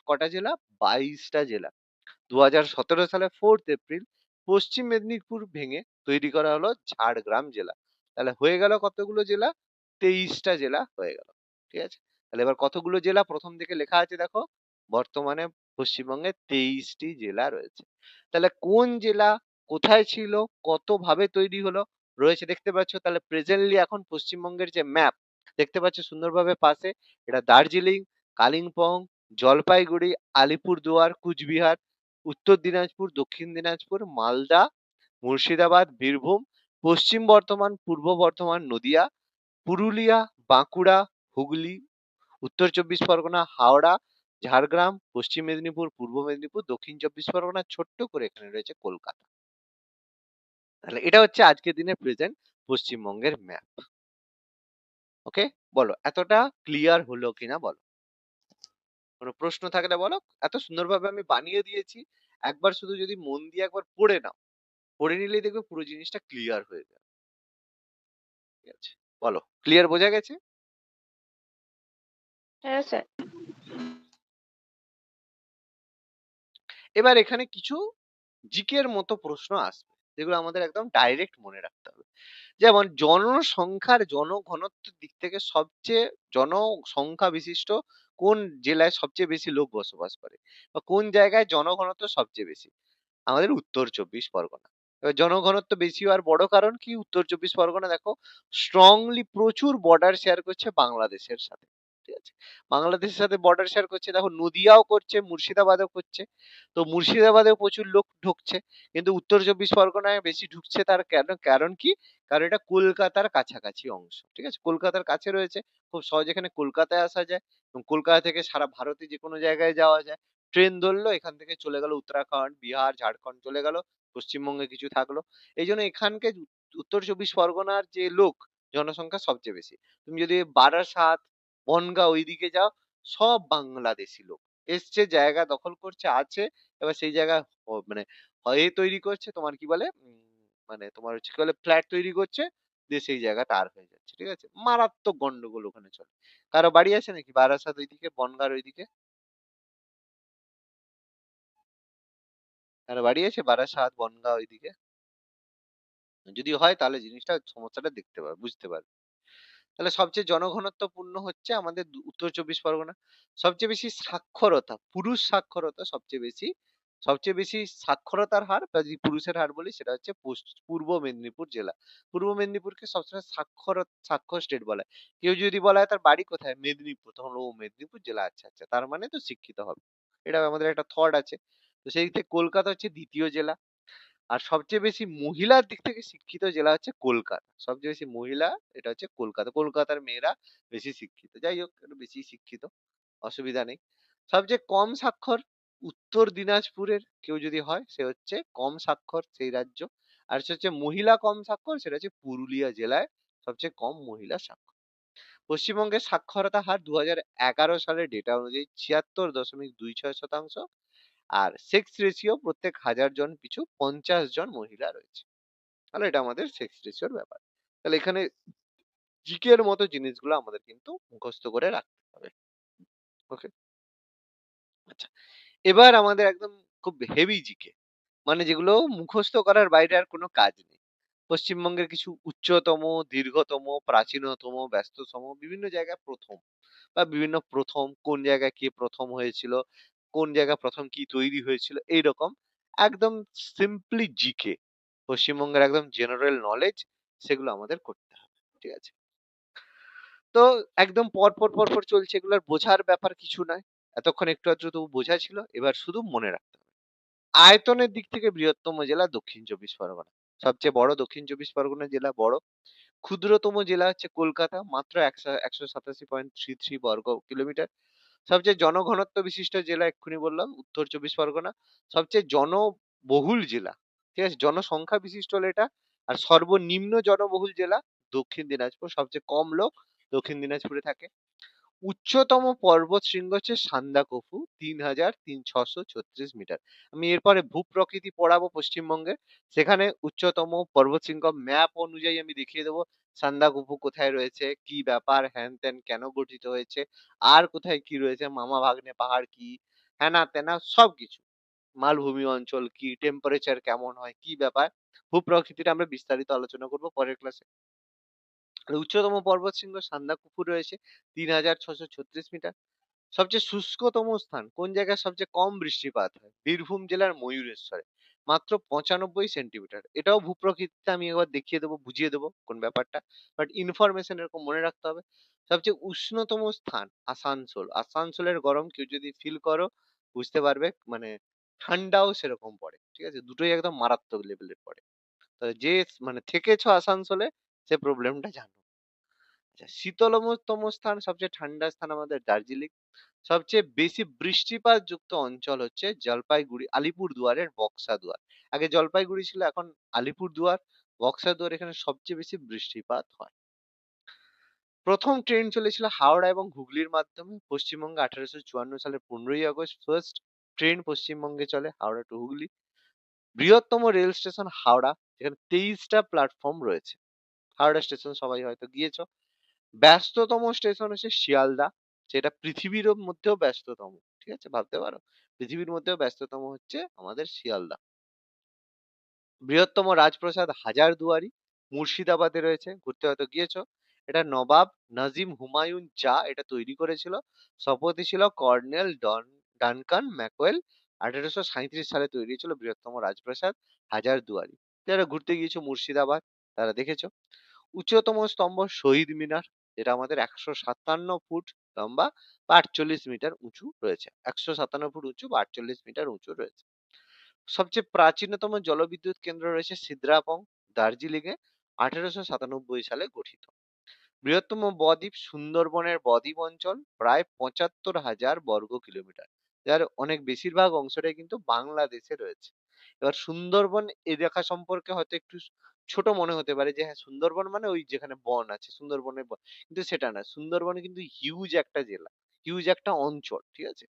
কটা জেলা? 22টা জেলা। 2017 সালে 4 এপ্রিল পশ্চিম মেদিনীপুর ভেঙে তৈরি করা হলো ঝাড়গ্রাম জেলা। তাহলে হয়ে গেল কতগুলো জেলা? 23টা জেলা হয়ে গেল। ঠিক আছে? তাহলে এবার কতগুলো জেলা প্রথম থেকে লেখা আছে দেখো। বর্তমানে পশ্চিমবঙ্গে 23টি জেলা রয়েছে। তাহলে কোন জেলা কোথায় ছিল, কত ভাবে তৈরি হলো রয়েছে দেখতে পাচ্ছ। তাহলে প্রেজেন্টলি এখন পশ্চিমবঙ্গের যে ম্যাপ দেখতে পাচ্ছ সুন্দরভাবে পাশে, এটা দার্জিলিং, কালিম্পং, জলপাইগুড়ি, আলিপুরদুয়ার, কুচবিহার, উত্তর দিনাজপুর, দক্ষিণ দিনাজপুর, মালদা, মুর্শিদাবাদ, বীরভূম, পশ্চিম বর্ধমান, পূর্ব বর্ধমান, নদিয়া, পুরুলিয়া, বাঁকুড়া, হুগলি, উত্তর চব্বিশ পরগনা, হাওড়া, ঝাড়গ্রাম, পশ্চিম মেদিনীপুর, পূর্ব মেদিনীপুর, দক্ষিণ চব্বিশ পরগনা, ছোট্ট করে এখানে রয়েছে কলকাতা। তাহলে এটা হচ্ছে আজকের দিনের প্রেজেন্ট পশ্চিমবঙ্গের ম্যাপ। ওকে, বলো এতটা ক্লিয়ার হলো কিনা বলো। কোনো প্রশ্ন থাকলে বলো। এত সুন্দরভাবে আমি বানিয়ে দিয়েছি, একবার শুধু যদি মন দিয়ে একবার পড়ে নাও, পড়ে নিলেই দেখবে পুরো জিনিসটা ক্লিয়ার হয়ে যাবে। ঠিক আছে, বলো ক্লিয়ার বোঝা গেছে? হ্যাঁ স্যার। এবার এখানে কিছু জিকের মতো প্রশ্ন আসবে, যেগুলো আমাদের একদম ডাইরেক্ট মনে রাখতে হবে। যেমন জনসংখ্যার জনঘনত্বের দিক থেকে সবচেয়ে জনসংখ্যা বিশিষ্ট কোন জেলায় সবচেয়ে বেশি লোক বসবাস করে, বা কোন জায়গায় জনঘনত্ব সবচেয়ে বেশি? আমাদের উত্তর চব্বিশ পরগনা। এবার জনঘনত্ব বেশি হওয়ার বড় কারণ কি? উত্তর চব্বিশ পরগনা দেখো স্ট্রংলি প্রচুর বর্ডার শেয়ার করছে বাংলাদেশের সাথে। ঠিক আছে, বাংলাদেশের সাথে বর্ডার শেয়ার করছে, দেখো নদিয়াও করছে, মুর্শিদাবাদও করছে। তো মুর্শিদাবাদেও প্রচুর লোক ঢুকছে, কিন্তু উত্তর চব্বিশ পরগনায় বেশি ঢুকছে। তার কারণ কি? কারণ এটা কলকাতার কাছাকাছি অংশ। ঠিক আছে, কলকাতার কাছে রয়েছে, খুব সহজে এখানে কলকাতায় আসা যায়, এবং কলকাতা থেকে সারা ভারতে যে কোনো জায়গায় যাওয়া যায়। ট্রেন ধরলো, এখান থেকে চলে গেল উত্তরাখণ্ড, বিহার, ঝাড়খণ্ড চলে গেল, পশ্চিমবঙ্গে কিছু থাকলো। এই জন্য এখানকে উত্তর চব্বিশ পরগনার যে লোক জনসংখ্যা সবচেয়ে বেশি। তুমি যদি বারাসাত, বনগাঁ ওইদিকে যাও, সব বাংলাদেশি লোক এসছে, জায়গা দখল করছে, আছে। এবার সেই জায়গায় মানে এ তৈরি করছে, তোমার কি বলে মানে তোমার হচ্ছে কি বলে ফ্ল্যাট তৈরি করছে, দিয়ে সেই জায়গা তার হয়ে যাচ্ছে। ঠিক আছে, মারাত্মক গন্ডগোল ওখানে চলে। কারো বাড়ি আছে নাকি বারাসাত ওইদিকে, বনগাঁর ওইদিকে? কারো বাড়ি আছে বারাসাত, বনগাঁ ওইদিকে? যদি হয় তাহলে জিনিসটা সমস্যাটা দেখতে পারবে, বুঝতে পারবে। তাহলে সবচেয়ে জনঘনত্বপূর্ণ হচ্ছে আমাদের উত্তর চব্বিশ পরগনা। সবচেয়ে বেশি সাক্ষরতা, পুরুষ সাক্ষরতা সবচেয়ে বেশি। সবচেয়ে বেশি সাক্ষরতার হার, বা যদি পুরুষের হার বলি, সেটা হচ্ছে পূর্ব মেদিনীপুর জেলা। পূর্ব মেদিনীপুরকে সবসময় সাক্ষর স্টেট বলা হয়। কেউ যদি বলা হয় তার বাড়ি কোথায়, মেদিনীপুর, তখন ও মেদিনীপুর জেলা, আচ্ছা আচ্ছা, তার মানে তো শিক্ষিত হবে। এটা আমাদের একটা থট আছে। তো সেই থেকে কলকাতা হচ্ছে দ্বিতীয় জেলা। আর সবচেয়ে বেশি মহিলার দিক থেকে শিক্ষিত জেলা হচ্ছে কলকাতা। সবচেয়ে বেশি মহিলা, এটা হচ্ছে কলকাতা। কলকাতার মেয়েরা বেশি শিক্ষিত। যাই হোক, একটু বেশি শিক্ষিত, অসুবিধা নেই। সবচেয়ে কম স্বাক্ষর উত্তর দিনাজপুরের কেউ যদি হয়, সে হচ্ছে কম স্বাক্ষর সেই রাজ্য। আর সে হচ্ছে মহিলা কম স্বাক্ষর, সেটা হচ্ছে পুরুলিয়া জেলায় সবচেয়ে কম মহিলা স্বাক্ষর। পশ্চিমবঙ্গের সাক্ষরতা হার 2011 সালের ডেটা অনুযায়ী 76.26%। আর সেক্স রেশিও প্রত্যেক 1000 জন পিছু 50 জন মহিলা রয়েছে। তাহলে এটা আমাদের সেক্স রেশিওর ব্যাপার। তাহলে এখানে জিকে এর মতো জিনিসগুলো আমাদের কিন্তু মুখস্থ করে রাখতে হবে। ওকে, আচ্ছা। এবার আমাদের একদম খুব হেভি জিকে, মানে যেগুলো মুখস্থ করার বাইরে আর কোনো কাজ নেই। পশ্চিমবঙ্গের কিছু উচ্চতম, দীর্ঘতম, প্রাচীনতম, ব্যস্ততম বিভিন্ন জায়গায় প্রথম, বা বিভিন্ন প্রথম, কোন জায়গায় কে প্রথম হয়েছিল, কোন জায়গায় প্রথম কি তৈরি হয়েছিল, এইরকম একদম সিম্পলি জিকে, পশ্চিমবঙ্গের একদম জেনারেল নলেজ, সেগুলো আমাদের করতে হবে। ঠিক আছে? তো একদম পরপর চলছে, এগুলোর বোঝার ব্যাপার কিছু নয়। এতক্ষণ একটু আধটু তবু বোঝা ছিল, এবার শুধু মনে রাখতে হবে। আয়তনের দিক থেকে বৃহত্তম জেলা দক্ষিণ চব্বিশ পরগনা, সবচেয়ে বড় দক্ষিণ চব্বিশ পরগনা জেলা বড়। ক্ষুদ্রতম জেলা হচ্ছে কলকাতা, মাত্র 187.33 বর্গ কিলোমিটার। সবচেয়ে জনঘনত্ব বিশিষ্ট জেলা এক্ষুনি বললাম উত্তর চব্বিশ পরগনা। সবচেয়ে জনবহুল জেলা, ঠিক আছে, জনসংখ্যা বিশিষ্ট হলো এটা। আর সর্বনিম্ন জনবহুল জেলা দক্ষিণ দিনাজপুর, সবচেয়ে কম লোক দক্ষিণ দিনাজপুরে থাকে। উচ্চতম পর্বত শৃঙ্গ হচ্ছে সান্দাকফু, 3,636 মিটার। আমি এরপরে ভূপ্রকৃতি পড়াবো পশ্চিমবঙ্গে, সেখানে উচ্চতম পর্বত শৃঙ্গ ম্যাপ অনুযায়ী আমি দেখিয়ে দেবো সান্দাকফু কোথায় রয়েছে, কি ব্যাপার, হ্যান ত্যান কেন গঠিত হয়েছে, আর কোথায় কি রয়েছে, মামা ভাগ্নে পাহাড় কি, হ্যানা ত্যানা সবকিছু, মালভূমি অঞ্চল কি, টেম্পারেচার কেমন হয়, কি ব্যাপার, ভূপ্রকৃতিটা আমরা বিস্তারিত আলোচনা করবো পরের ক্লাসে। আর উচ্চতম পর্বত শৃঙ্গ সান্দাকফু রয়েছে 3,636 মিটার। সবচেয়ে শুষ্কতম স্থান কোন জায়গায় সবচেয়ে কম বৃষ্টিপাত হয়? বীরভূম জেলার ময়ূরেশ্বরে, মাত্র 95 সেন্টিমিটার। এটাও ভূপ্রকৃতিতে আমি একবার দেখিয়ে দেবো, বুঝিয়ে দেবো কোন ব্যাপারটা, বাট ইনফরমেশন এরকম মনে রাখতে হবে। সবচেয়ে উষ্ণতম স্থান আসানসোল। আসানসোলের গরম কেউ যদি ফিল করো বুঝতে পারবে, মানে ঠান্ডাও সেরকম পড়ে। ঠিক আছে, দুটোই একদম মারাত্মক লেভেলের পড়ে। তো যে মানে থেকেছো আসানসোলে, সে প্রবলেমটা জানো। আচ্ছা, শীতলতম স্থান, সবচেয়ে ঠান্ডা স্থান আমাদের দার্জিলিং। সবচেয়ে বেশি বৃষ্টিপাত যুক্ত অঞ্চল হচ্ছে জলপাইগুড়ি, আলিপুরদুয়ারের বক্সাদুয়ার। আগে জলপাইগুড়ি ছিল, এখন আলিপুরদুয়ার, বক্সাদুয়ার, এখানে সবচেয়ে বেশি বৃষ্টিপাত হয়। প্রথম ট্রেন চলেছিল হাওড়া এবং হুগলির মাধ্যমে পশ্চিমবঙ্গে 1854 সালের 15ই আগস্ট ফার্স্ট ট্রেন পশ্চিমবঙ্গে চলে হাওড়া টু হুগলি। বৃহত্তম রেল স্টেশন হাওড়া, যেখানে 23টা প্ল্যাটফর্ম রয়েছে। হাওড়া স্টেশন সবাই হয়তো গিয়েছো। ব্যস্ততম স্টেশন হচ্ছে শিয়ালদা, যেটা পৃথিবীর মধ্যেও ব্যস্ততম। ঠিক আছে, ভাবতে পারো, পৃথিবীর মধ্যেও ব্যস্ততম হচ্ছে আমাদের শিয়ালদা। বৃহত্তম রাজপ্রাসাদ হাজারদুয়ারি, মুর্শিদাবাদে রয়েছে, ঘুরতে হয়তো গিয়েছো। এটা নবাব নাজিম হুমায়ুন যা এটা তৈরি করেছিল। স্থপতি ছিল কর্নেল ডানকান ম্যাকওয়েল। 1837 সালে তৈরি হয়েছিল বৃহত্তম রাজপ্রাসাদ হাজারদুয়ারি। যারা ঘুরতে গিয়েছো মুর্শিদাবাদ, তারা দেখেছো। উচ্চতম স্তম্ভ শহীদ মিনার, যেটা আমাদের 157 ফুট লম্বা বা 48 মিটার উঁচু রয়েছে। 157 ফুট উঁচু বা 48 মিটার উঁচু রয়েছে। সবচেয়ে প্রাচীনতম জলবিদ্যুৎ কেন্দ্র রয়েছে সিদ্রাপং, দার্জিলিং এ, 1897 সালে গঠিত। বৃহত্তম বদ্বীপ সুন্দরবনের বদ্বীপ অঞ্চল, প্রায় 75,000 বর্গ কিলোমিটার, যার অনেক বেশিরভাগ অংশটাই কিন্তু বাংলাদেশে রয়েছে। এবার সুন্দরবন এলাকা সম্পর্কে হয়তো একটু ছোট মনে হতে পারে, যে হ্যাঁ সুন্দরবন মানে ওই যেখানে বন আছে, সুন্দরবনের বন, কিন্তু সেটা না। সুন্দরবন কিন্তু হিউজ একটা জেলা, হিউজ একটা অঞ্চল। ঠিক আছে,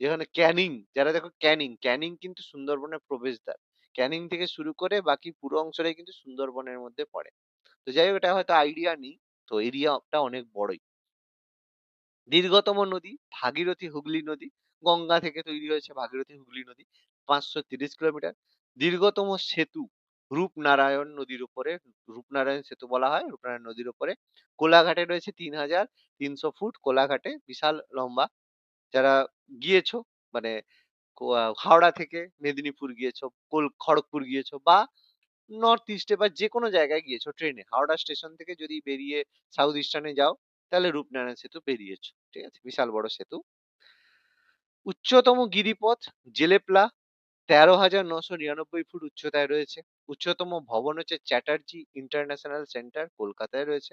যেখানে ক্যানিং, যারা দেখো ক্যানিং, ক্যানিং কিন্তু সুন্দরবনের প্রবেশদ্বার। ক্যানিং থেকে শুরু করে বাকি পুরো অংশটাই কিন্তু সুন্দরবনের মধ্যে পড়ে। তো যাই হোক, এটা হয়তো আইডিয়া নেই, তো এরিয়াটা অনেক বড়ই। দীর্ঘতম নদী ভাগীরথী হুগলি নদী, গঙ্গা থেকে তৈরি হয়েছে ভাগীরথী হুগলি নদী, 530 কিলোমিটার। দীর্ঘতম সেতু রূপনারায়ণ নদীর উপরে, রূপনারায়ণ সেতু বলা হয় রূপনারায়ণ নদীর উপরে, কোলাঘাটে রয়েছে, 3,300 ফুট, কোলাঘাটে বিশাল লম্বা। যারা গিয়েছো, মানে হাওড়া থেকে মেদিনীপুর গিয়েছো, খড়গপুর গিয়েছো, বা নর্থ ইস্টে বা যে কোনো জায়গায় গিয়েছো ট্রেনে, হাওড়া স্টেশন থেকে যদি বেরিয়ে সাউথ ইস্টার্নে যাও, তাহলে রূপনারায়ণ সেতু পেরিয়েছো। ঠিক আছে, বিশাল বড় সেতু। উচ্চতম গিরিপথ জেলেপলা, 13,999 ফুট উচ্চতায় রয়েছে। উচ্চতম ভবন হচ্ছে চ্যাটার্জি ইন্টারন্যাশনাল সেন্টার, কলকাতায় রয়েছে।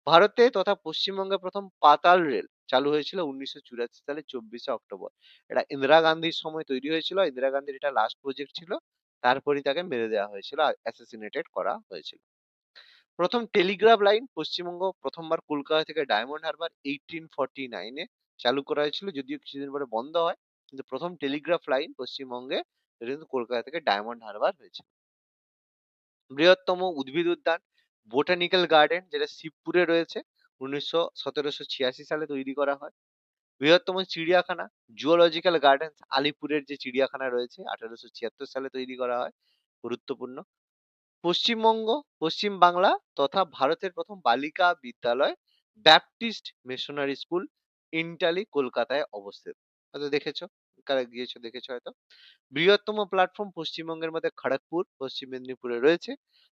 ভারতে তথা পশ্চিমবঙ্গে প্রথম পাতাল রেল চালু হয়েছিল 1984 সালে 24শে অক্টোবর। এটা ইন্দিরা গান্ধীর সময় তৈরি হয়েছিল, ইন্দিরা গান্ধীর এটা লাস্ট প্রজেক্ট ছিল। তারপরই তাকে মেরে দেওয়া হয়েছিল, অ্যাসাসিনেটেড করা হয়েছিল। প্রথম টেলিগ্রাফ লাইন পশ্চিমবঙ্গ প্রথমবার কলকাতা থেকে ডায়মন্ড হারবার 1849-এ চালু করা হয়েছিল, যদিও কিছুদিন পরে বন্ধ হয়। কিন্তু প্রথম টেলিগ্রাফ লাইন পশ্চিমবঙ্গে, এটা কিন্তু কলকাতা থেকে ডায়মন্ড হারবার হয়েছে। বৃহত্তম উদ্ভিদ উদ্যান বোটানিক্যাল গার্ডেন, যেটা শিবপুরে রয়েছে, 1786 সালে তৈরি করা হয়। বৃহত্তম চিড়িয়াখানা জুওলজিক্যাল গার্ডেন্স আলিপুরের যে চিড়িয়াখানা রয়েছে, 1876 সালে তৈরি করা হয়, গুরুত্বপূর্ণ। পশ্চিমবঙ্গ, পশ্চিম বাংলা তথা ভারতের প্রথম বালিকা বিদ্যালয় ব্যাপটিস্ট মিশনারি স্কুল, ইন্টালি, কলকাতায় অবস্থিত। হয়তো দেখেছো, কারা গিয়েছো দেখেছো হয়তো। বৃহত্তম প্ল্যাটফর্ম পশ্চিমবঙ্গের মধ্যে খড়গপুর পশ্চিম মেদিনীপুরে রয়েছে,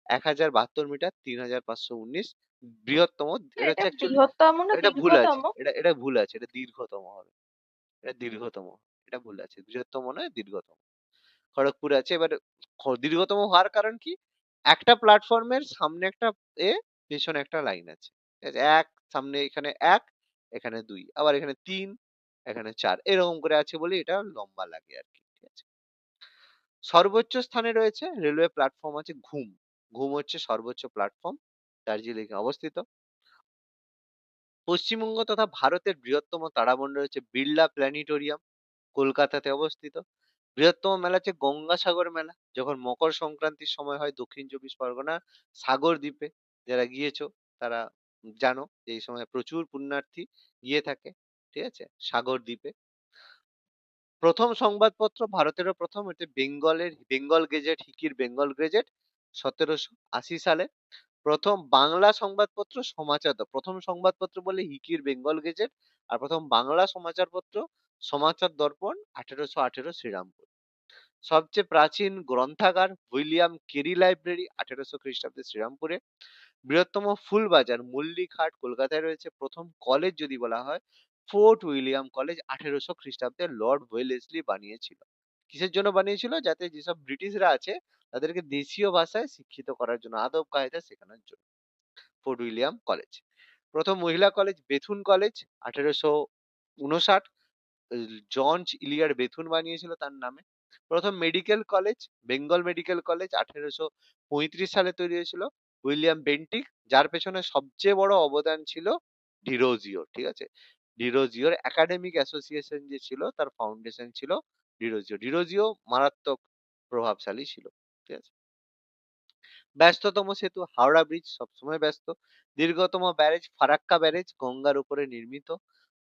1072 মিটার, 3519 বৃহত্তম। এটা এটা হচ্ছে অ্যাকচুয়ালি, বৃহত্তম না এটা ভুল আছে, দীর্ঘতম? এটা ভুল আছে, এটা দীর্ঘতম হবে, এটা দীর্ঘতম, এটা ভুল আছে, বৃহত্তম নয় দীর্ঘতম। খড়গপুর আছে। এবার দীর্ঘতম হওয়ার কারণ কি, একটা প্ল্যাটফর্মের সামনে একটা এ, পেছনে একটা লাইন আছে, ঠিক আছে? এক, সামনে এখানে এক, এখানে দুই, আবার এখানে তিন, এখানে চার, এরকম করে আছে বলে এটা লম্বা লাগে আর কি, ঠিক আছে? সর্বোচ্চ স্থানে রয়েছে রেলওয়ে প্ল্যাটফর্ম আছে ঘুম। ঘুম হচ্ছে সর্বোচ্চ প্ল্যাটফর্ম, দার্জিলিং এ অবস্থিত। পশ্চিমবঙ্গ তথা ভারতের বৃহত্তম তারামণ্ডল হচ্ছে বিড়লা প্ল্যানেটোরিয়াম, কলকাতাতে অবস্থিত। বৃহত্তম মেলা হচ্ছে গঙ্গাসাগর মেলা, যখন মকর সংক্রান্তির সময় হয় দক্ষিণ চব্বিশ পরগনা সাগর দ্বীপে। যারা গিয়েছো তারা জানো যে এই সময় প্রচুর পুণ্যার্থী গিয়ে থাকে, ঠিক আছে, সাগর দ্বীপে। প্রথম সংবাদপত্র ভারতেরও প্রথম, এটা বেঙ্গল গেজেট, হিকির বেঙ্গল গেজেট 1780 সালে। প্রথম বাংলা সংবাদপত্র সমাচার প্রথম সংবাদপত্র বলে হিকির বেঙ্গল গেজেট, আর প্রথম বাংলা সমাচারপত্র সমাচার দর্পণ 1818 শ্রীরামপুর। সবচেয়ে প্রাচীন গ্রন্থাগার উইলিয়াম কেরি লাইব্রেরি 1800 খ্রিস্টাব্দে শ্রীরামপুরে। বৃহত্তম ফুল বাজার মল্লিকহাট কলকাতায় রয়েছে। প্রথম কলেজ যদি বলা হয়, ফোর্ট উইলিয়াম কলেজ 1800 খ্রিস্টাব্দে লর্ড ওয়েলেসলি বানিয়েছিল। কিসের জন্য বানিয়েছিল? যাতে যেসব ব্রিটিশরা আছে তাদেরকে দেশীয় ভাষায় শিক্ষিত করার জন্য, আদব কায়দা শেখানোর জন্য ফোর্ট উইলিয়াম কলেজ। প্রথম মহিলা কলেজ বেথুন কলেজ 1859, জর্জ ইলিয়ার বেথুন বানিয়েছিল তার নামে। প্রথম medical college Bengal medical college 1835 সালে তৈরি হয়েছিল, উইলিয়াম বেন্টিক, যার পেছনে সবচেয়ে বড় অবদান ছিল ডিরোজিওর, ঠিক আছে? ডিরোজিওর একাডেমিক অ্যাসোসিয়েশন যে ছিল তার ফাউন্ডেশন ছিল ডিরোজিও। ডিরোজিও মারাত্মক প্রভাবশালী ছিল, ঠিক আছে? ব্যস্ততম সেতু হাওড়া ব্রিজ, সবসময় ব্যস্ত। দীর্ঘতম ব্যারেজ ফারাক্কা ব্যারেজ, গঙ্গার উপরে নির্মিত।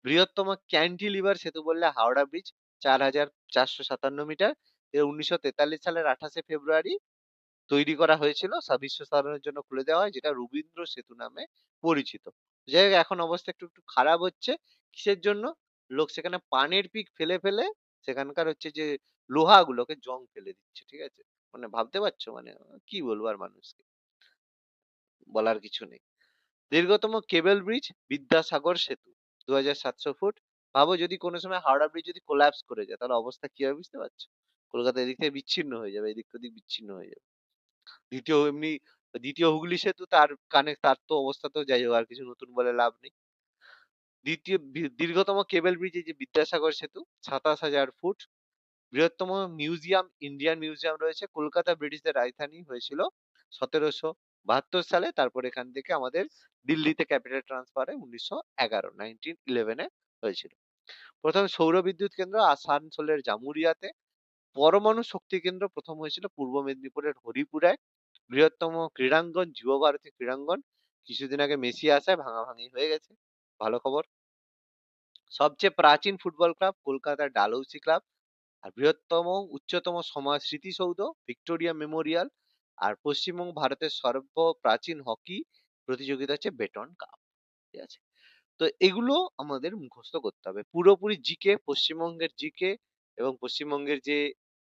বৃহত্তম ক্যান্টিলিভার সেতু বললে হাওড়া ব্রিজ, 4457 মিটার। এর 1943 সালের 28শে ফেব্রুয়ারি তৈরি করা হয়েছিল, বিশ্ব সাধারণের জন্য খুলে দেওয়া হয়, যেটা রবীন্দ্র সেতু নামে পরিচিত। যাই হোক, এখন অবস্থা একটু একটু খারাপ হচ্ছে। কিসের জন্য? লোক সেখানে পানের পিক ফেলে ফেলে সেখানকার হচ্ছে যে লোহাগুলোকে জং ফেলে দিচ্ছে, ঠিক আছে? মানে ভাবতে পারছো, মানে কি বলবো আর মানুষকে, বলার কিছু নেই। দীর্ঘতম কেবল ব্রিজ বিদ্যাসাগর সেতু 2700 ফুট। ভাবো যদি কোনো সময় হাওড়া ব্রিজ যদি কোল্যাপস করে যায় তাহলে অবস্থা কি হবে বুঝতে পারছো? কলকাতা এদিক থেকে বিচ্ছিন্ন হয়ে যাবে, এদিক ওদিক বিচ্ছিন্ন হয়ে যাবে। দ্বিতীয় হুগলি সেতু, তার কানে তার তো অবস্থা তো যাই হোক, আর কিছু নতুন বলে লাভ নেই। দীর্ঘতম কেবল ব্রিজ এই যে বিদ্যাসাগর সেতু, 27,000 ফুট। বৃহত্তম মিউজিয়াম ইন্ডিয়ান মিউজিয়াম রয়েছে কলকাতা, ব্রিটিশদের রাজধানী হয়েছিল 1772 সালে। তারপর এখান থেকে আমাদের দিল্লিতে ক্যাপিটাল ট্রান্সফার হয় 1911 হয়েছিল। প্রথম সৌর বিদ্যুৎ কেন্দ্র আসানসোলের জামুরিয়াতে। পরমাণু শক্তি কেন্দ্র প্রথম হয়েছিল পূর্ব মেদিনীপুরের হরিপুরায়। বৃহত্তম ক্রীড়াঙ্গন যুবভারতী ক্রীড়াঙ্গন, কিছুদিন আগে মেসি আসায় ভাঙাভাঙি হয়ে গেছে, ভালো খবর। সবচেয়ে প্রাচীন ফুটবল ক্লাব কলকাতার ডালহৌসি ক্লাব। আর বৃহত্তম উচ্চতম সমাজ স্মৃতিসৌধ ভিক্টোরিয়া মেমোরিয়াল। আর পশ্চিমবঙ্গ ভারতের সর্বপ্রাচীন হকি প্রতিযোগিতা হচ্ছে বেটন কাপ, ঠিক আছে? তো এগুলো আমাদের মুখস্থ করতে হবে পুরোপুরি জিকে, পশ্চিমবঙ্গের জিকে, এবং পশ্চিমবঙ্গের যে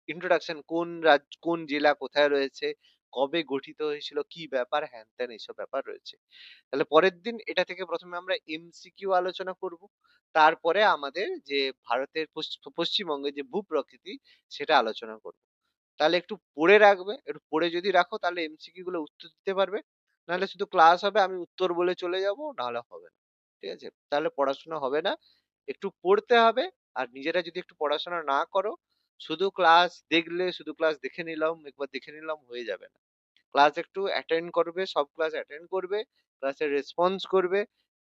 ইন্ট্রোডাকশন, কোন রাজ্য কোন জেলা কোথায় রয়েছে, কবে গঠিত হয়েছিল, কি ব্যাপার, হ্যান ত্যান এইসব ব্যাপার রয়েছে। তাহলে পরের দিন এটা থেকে প্রথমে আমরা এমসিকিউ আলোচনা করব, তারপরে আমাদের যে ভারতের পশ্চিমবঙ্গের যে ভূপ্রকৃতি সেটা আলোচনা করব। তাহলে একটু পড়ে রাখবে, একটু পড়ে যদি রাখো তাহলে এমসিকিউ গুলো উত্তর দিতে পারবে। নাহলে শুধু ক্লাস হবে, আমি উত্তর বলে চলে যাব, নাহলে হবে না, ঠিক আছে? তাহলে পড়াশোনা হবে না, একটু পড়তে হবে। আর নিজেরা যদি একটু পড়াশোনা না করো, শুধু ক্লাস দেখলে, শুধু ক্লাস দেখে নিলাম, একবার দেখে নিলাম হয়ে যাবে না। ক্লাস একটু অ্যাটেন্ড করবে, সব ক্লাস অ্যাটেন্ড করবে, ক্লাসের রেসপন্স করবে,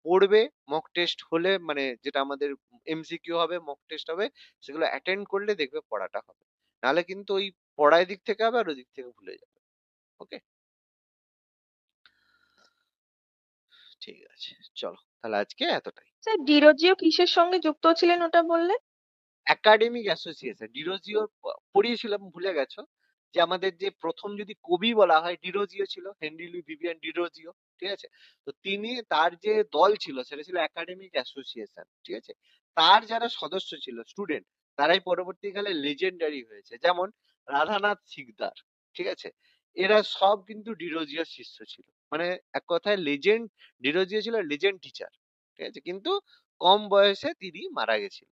পড়বে। মক টেস্ট হলে, মানে যেটা আমাদের এমসিকিউ হবে, মক টেস্ট হবে, সেগুলো অ্যাটেন্ড করলে দেখবে পড়াটা হবে। নাহলে কিন্তু ওই পড়ার দিক থেকে হবে আর ওদিক থেকে ভুলে যাবে। ওকে, ঠিক আছে, চলো তাহলে আজকে এতটাই। স্যার ডিরোজিও কিসের সঙ্গে যুক্ত ছিলেন ওটা বললে? একাডেমিক অ্যাসোসিয়েশন, ডিরোজিও পড়িয়েছিলাম, ভুলে গেছো? যে আমাদের যে প্রথম যদি কবি বলা হয় ডিরোজিও ছিল, হেনরি লুই ভিভিয়ান ডিরোজিও, ঠিক আছে? তো তিনি, তার যে দল ছিল সেটা ছিল একাডেমিক অ্যাসোসিয়েশন, ঠিক আছে? তার যারা সদস্য ছিল স্টুডেন্ট, তারাই পরবর্তীকালে legendary হয়েছে। যেমন রাধানাথ সিকদার, ঠিক আছে? এরা সব কিন্তু ডিরোজিওর শিষ্য ছিল। মানে এক কথায় ডিরোজিও ছিল legend টিচার। ঠিক আছে? কিন্তু কম বয়সে তিনি মারা গেছিলেন।